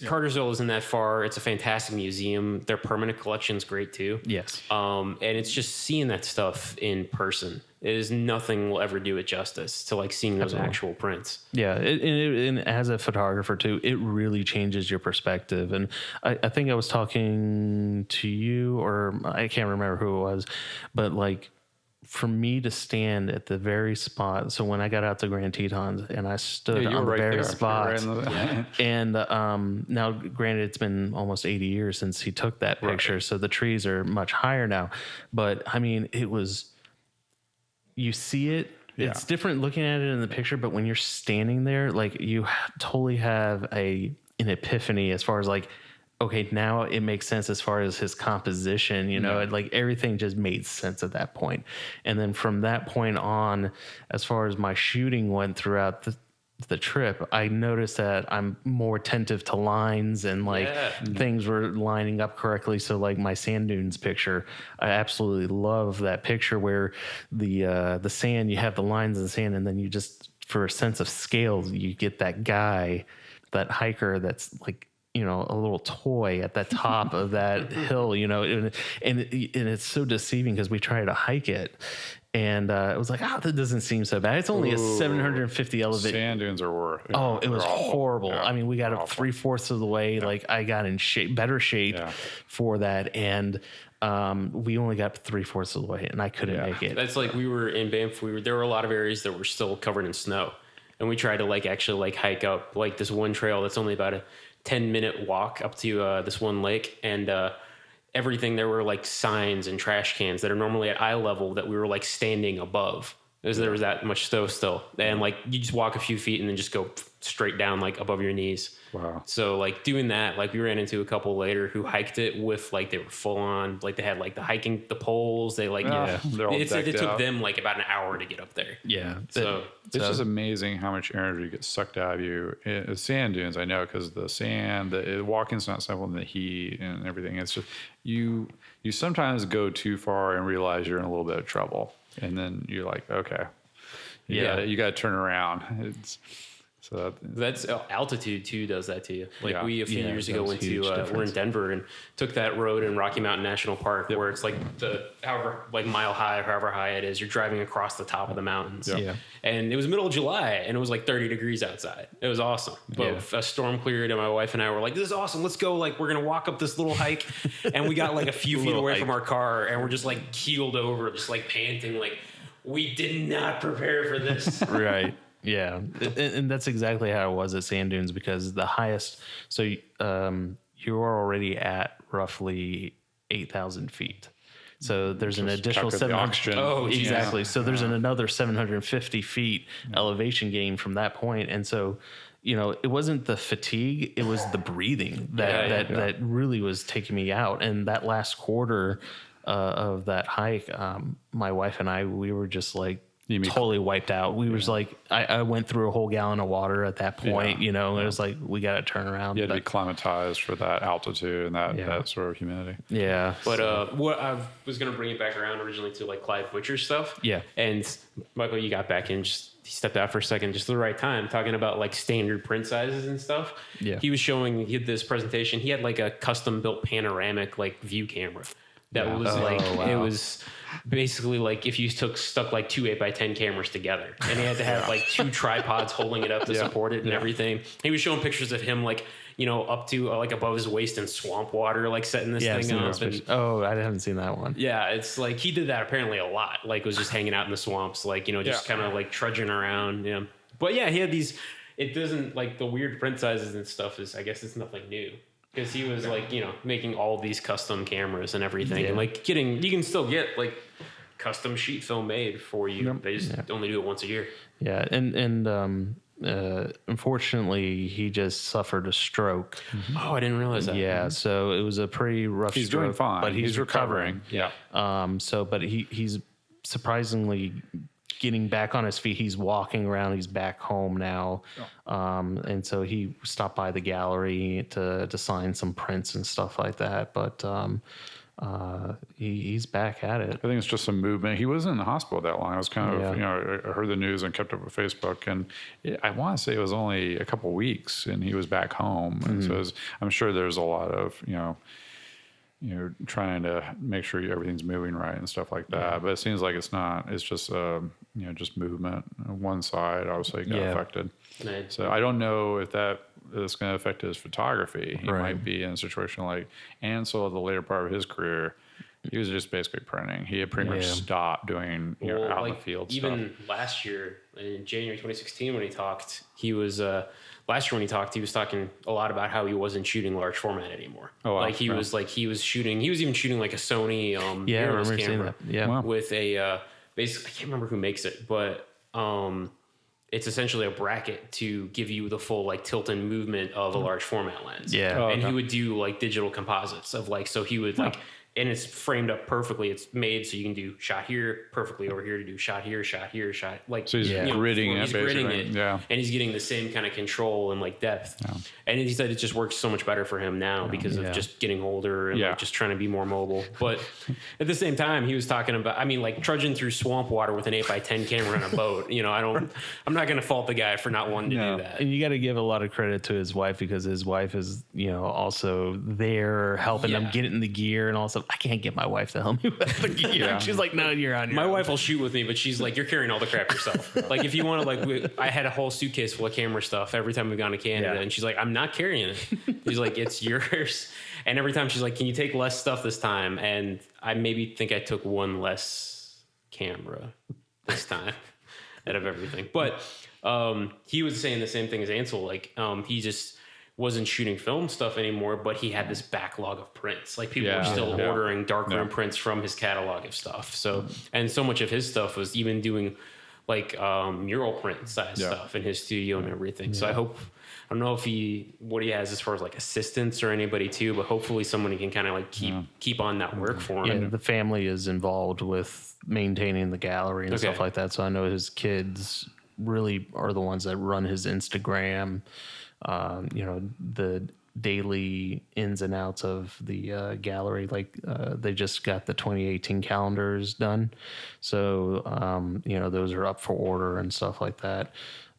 Cartersville isn't that far. It's a fantastic museum. Their permanent collection's great too. Yes. And it's just seeing that stuff in person. Nothing will ever do it justice to seeing those actual prints. Yeah, and as a photographer too, it really changes your perspective. And I think I was talking to you, or I can't remember who it was, but for me to stand at the very spot. So when I got out to Grand Tetons and I stood on the very spot, and now granted it's been almost 80 years since he took that picture, so the trees are much higher now. But I mean, it was. You see it. It's different looking at it in the picture, but when you're standing there, you totally have an epiphany as far as okay, now it makes sense as far as his composition. Everything just made sense at that point. And then from that point on, as far as my shooting went throughout the trip, I noticed that I'm more attentive to lines and things were lining up correctly. So my sand dunes picture, I absolutely love that picture where the sand, you have the lines in the sand, and then you just, for a sense of scale, you get that guy, that hiker that's a little toy at the top of that hill, and it's so deceiving because we try to hike it. And it was that doesn't seem so bad. It's only a 750 elevation. Sand dunes are worse. Oh, it was horrible. Yeah, I mean, we got up 3/4 of the way. Yeah. I got in better shape for that. And we only got 3/4 of the way, and I couldn't make it. That's we were in Banff. There were a lot of areas that were still covered in snow. And we tried to actually hike up this one trail that's only about a 10-minute walk up to this one lake. And everything, there were signs and trash cans that are normally at eye level that we were standing above. There was that much snow still, and like you just walk a few feet and then just go straight down like above your knees. Wow. So like doing that, like we ran into a couple later who hiked it with like they were full on, like they had like the poles. They like they're all it decked took out. them like about an hour to get up there. Yeah. So It's just amazing how much energy gets sucked out of you. Sand dunes, I know, because the sand, walking's not simple, and the heat and everything. It's just you sometimes go too far and realize you're in a little bit of trouble, and then you're like, okay, you got to turn around. So that's altitude too does that to you. Like we a few years ago went to we're in Denver and took that road in Rocky Mountain National Park where it's like however mile high, however high it is, you're driving across the top of the mountains. Yeah. And it was middle of July and it was like 30 degrees outside. It was awesome. But a storm cleared and my wife and I were like, this is awesome. Let's go. Like we're gonna walk up this little hike, and we got like a few feet away from our car and we're just like keeled over, just like panting, like we did not prepare for this. Right. Yeah, and that's exactly how it was at Sand Dunes, because the highest, so you are already at roughly 8,000 feet. So there's an additional 700. Oh, exactly. So there's another 750 feet elevation gain from that point, and so it wasn't the fatigue; it was the breathing that really was taking me out. And that last quarter of that hike, my wife and I, we were just like. Totally wiped out. We was like, I went through a whole gallon of water at that point, it was like, we got to turn around. You had to be climatized for that altitude and that sort of humidity. Yeah. But what I was going to bring it back around originally to like Clive Butcher's stuff. Yeah. And Michael, you got back in, he stepped out for a second, just at the right time, talking about like standard print sizes and stuff. Yeah. He had this presentation. He had like a custom built panoramic like view camera. That was it was basically like if you stuck like two 8x10 cameras together, and he had to have like two tripods holding it up to support it and everything. He was showing pictures of him like, up to like above his waist in swamp water, like setting this thing up. And, I haven't seen that one. Yeah. It's like, he did that apparently a lot. Like was just hanging out in the swamps, like, just kind of like trudging around. Yeah. But yeah, he had it doesn't like the weird print sizes and stuff I guess it's nothing new. Because he was like, making all these custom cameras and everything, and like you can still get like custom sheet film made for you. Yep. They just only do it once a year. Yeah, and unfortunately, he just suffered a stroke. Mm-hmm. Oh, I didn't realize that. Yeah, so it was a pretty rough. He's stroke, doing fine, but he's recovering. Yeah. But he's surprisingly getting back on his feet. He's walking around. He's back home now. And so he stopped by the gallery to sign some prints and stuff like that. But he's back at it. I think it's just some movement. He wasn't in the hospital that long. I was kind of, I heard the news and kept up with Facebook, and I want to say it was only a couple weeks and he was back home. And so I'm sure there's a lot of, trying to make sure everything's moving right and stuff like that. Yeah. But it seems like it's not. It's just, just movement. One side obviously got affected. Right. So I don't know if it's going to affect his photography. He might be in a situation like Ansel, the later part of his career, he was just basically printing. He had pretty much stopped doing out in the field even stuff. Last year, in January 2016, when he talked, he was he was talking a lot about how he wasn't shooting large format anymore. Oh, wow. He was even shooting like a Sony I remember seeing that. Yeah, with a basically I can't remember who makes it, but it's essentially a bracket to give you the full like tilt and movement of a large format lens. Yeah, and he would do like digital composites of like, so he would like. And it's framed up perfectly. It's made so you can do shot here, perfectly over here to do shot here, shot here, shot like. So he's gridding it, basically. Yeah, and he's getting the same kind of control and like depth. Yeah. And he said it just works so much better for him now because of just getting older and like just trying to be more mobile. But at the same time, he was talking about, like trudging through swamp water with an 8x10 camera on a boat. I'm not going to fault the guy for not wanting to do that. And you got to give a lot of credit to his wife, because his wife is also there helping him get in the gear and all stuff. I can't get my wife to help me with the gear. Yeah. She's like, no, you're on your own. Wife will shoot with me, but she's like, you're carrying all the crap yourself. Like, if you want to, I had a whole suitcase full of camera stuff every time we've gone to Canada, and she's like, I'm not carrying it. She's like, it's yours. And every time she's like, can you take less stuff this time? And I maybe think I took one less camera this time out of everything. But he was saying the same thing as Ansel. Like, he just wasn't shooting film stuff anymore, but he had this backlog of prints. Like, people were still ordering darkroom prints from his catalog of stuff. So, and so much of his stuff was even doing like mural print size stuff in his studio and everything. So I don't know if what he has as far as like assistants or anybody too, but hopefully someone he can kind of like keep on that work for him. Yeah, the family is involved with maintaining the gallery and stuff like that. So I know his kids really are the ones that run his Instagram, the daily ins and outs of the gallery. Like they just got the 2018 calendars done. So, those are up for order and stuff like that.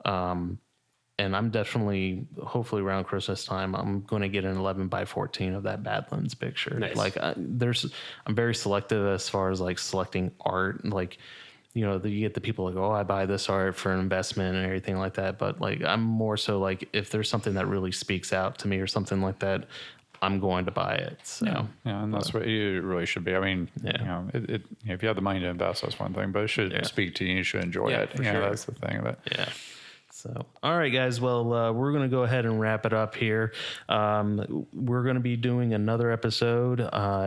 And I'm definitely, hopefully around Christmas time, I'm going to get an 11x14 of that Badlands picture. Nice. Like I'm very selective as far as like selecting art. Like, you get the people like, oh, I buy this art for an investment and everything like that. But like, I'm more so like, if there's something that really speaks out to me or something like that, I'm going to buy it. So yeah, and that's what you really should be. I mean, if you have the money to invest, that's one thing, but it should speak to you. You should enjoy it. For sure. That's the thing of it. Yeah. So, all right, guys. Well, we're going to go ahead and wrap it up here. We're going to be doing another episode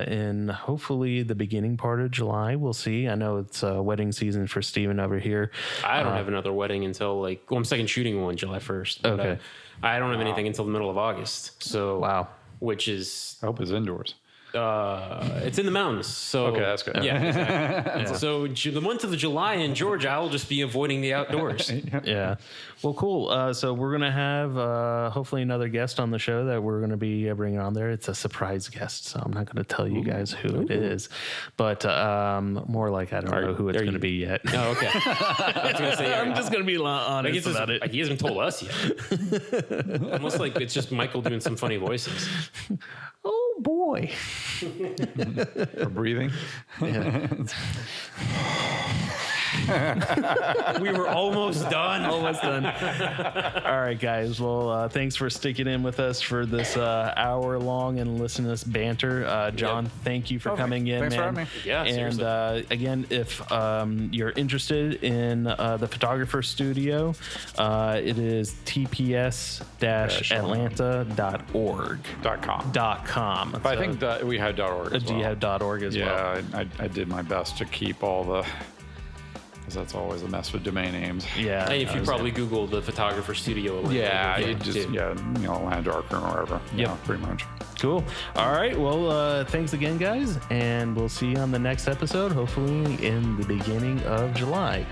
in hopefully the beginning part of July. We'll see. I know it's wedding season for Steven over here. I don't have another wedding until I'm second shooting one July 1st. But, okay. I don't have anything until the middle of August. So wow. Which is I hope it's indoors. It's in the mountains. So okay, that's good. Yeah, exactly. So the month of July in Georgia, I'll just be avoiding the outdoors. Yeah. Well, cool. So we're going to have hopefully another guest on the show that we're going to be bringing on there. It's a surprise guest, so I'm not going to tell you guys who it is. But more like I don't know who it's going to be yet. Oh, okay. I was gonna say, I'm just going to be honest about it. He hasn't told us yet. Almost like it's just Michael doing some funny voices. Oh, boy. For breathing. Yeah. We were almost done. Almost done. All right, guys. Well, thanks for sticking in with us for this hour long and listening to us banter. John, thank you for coming in, thanks man. for having me. Yeah, and seriously. Again, if you're interested in the photographer studio, it is tps-atlanta.org. .com. But I think we had .org as well. Do you have .org as well? Yeah, I did my best to keep all the... because that's always a mess with domain names. Yeah. And if you probably Google the photographer studio. Atlanta Darkroom or wherever. Yeah, pretty much. Cool. All right. Well, thanks again, guys. And we'll see you on the next episode, hopefully in the beginning of July.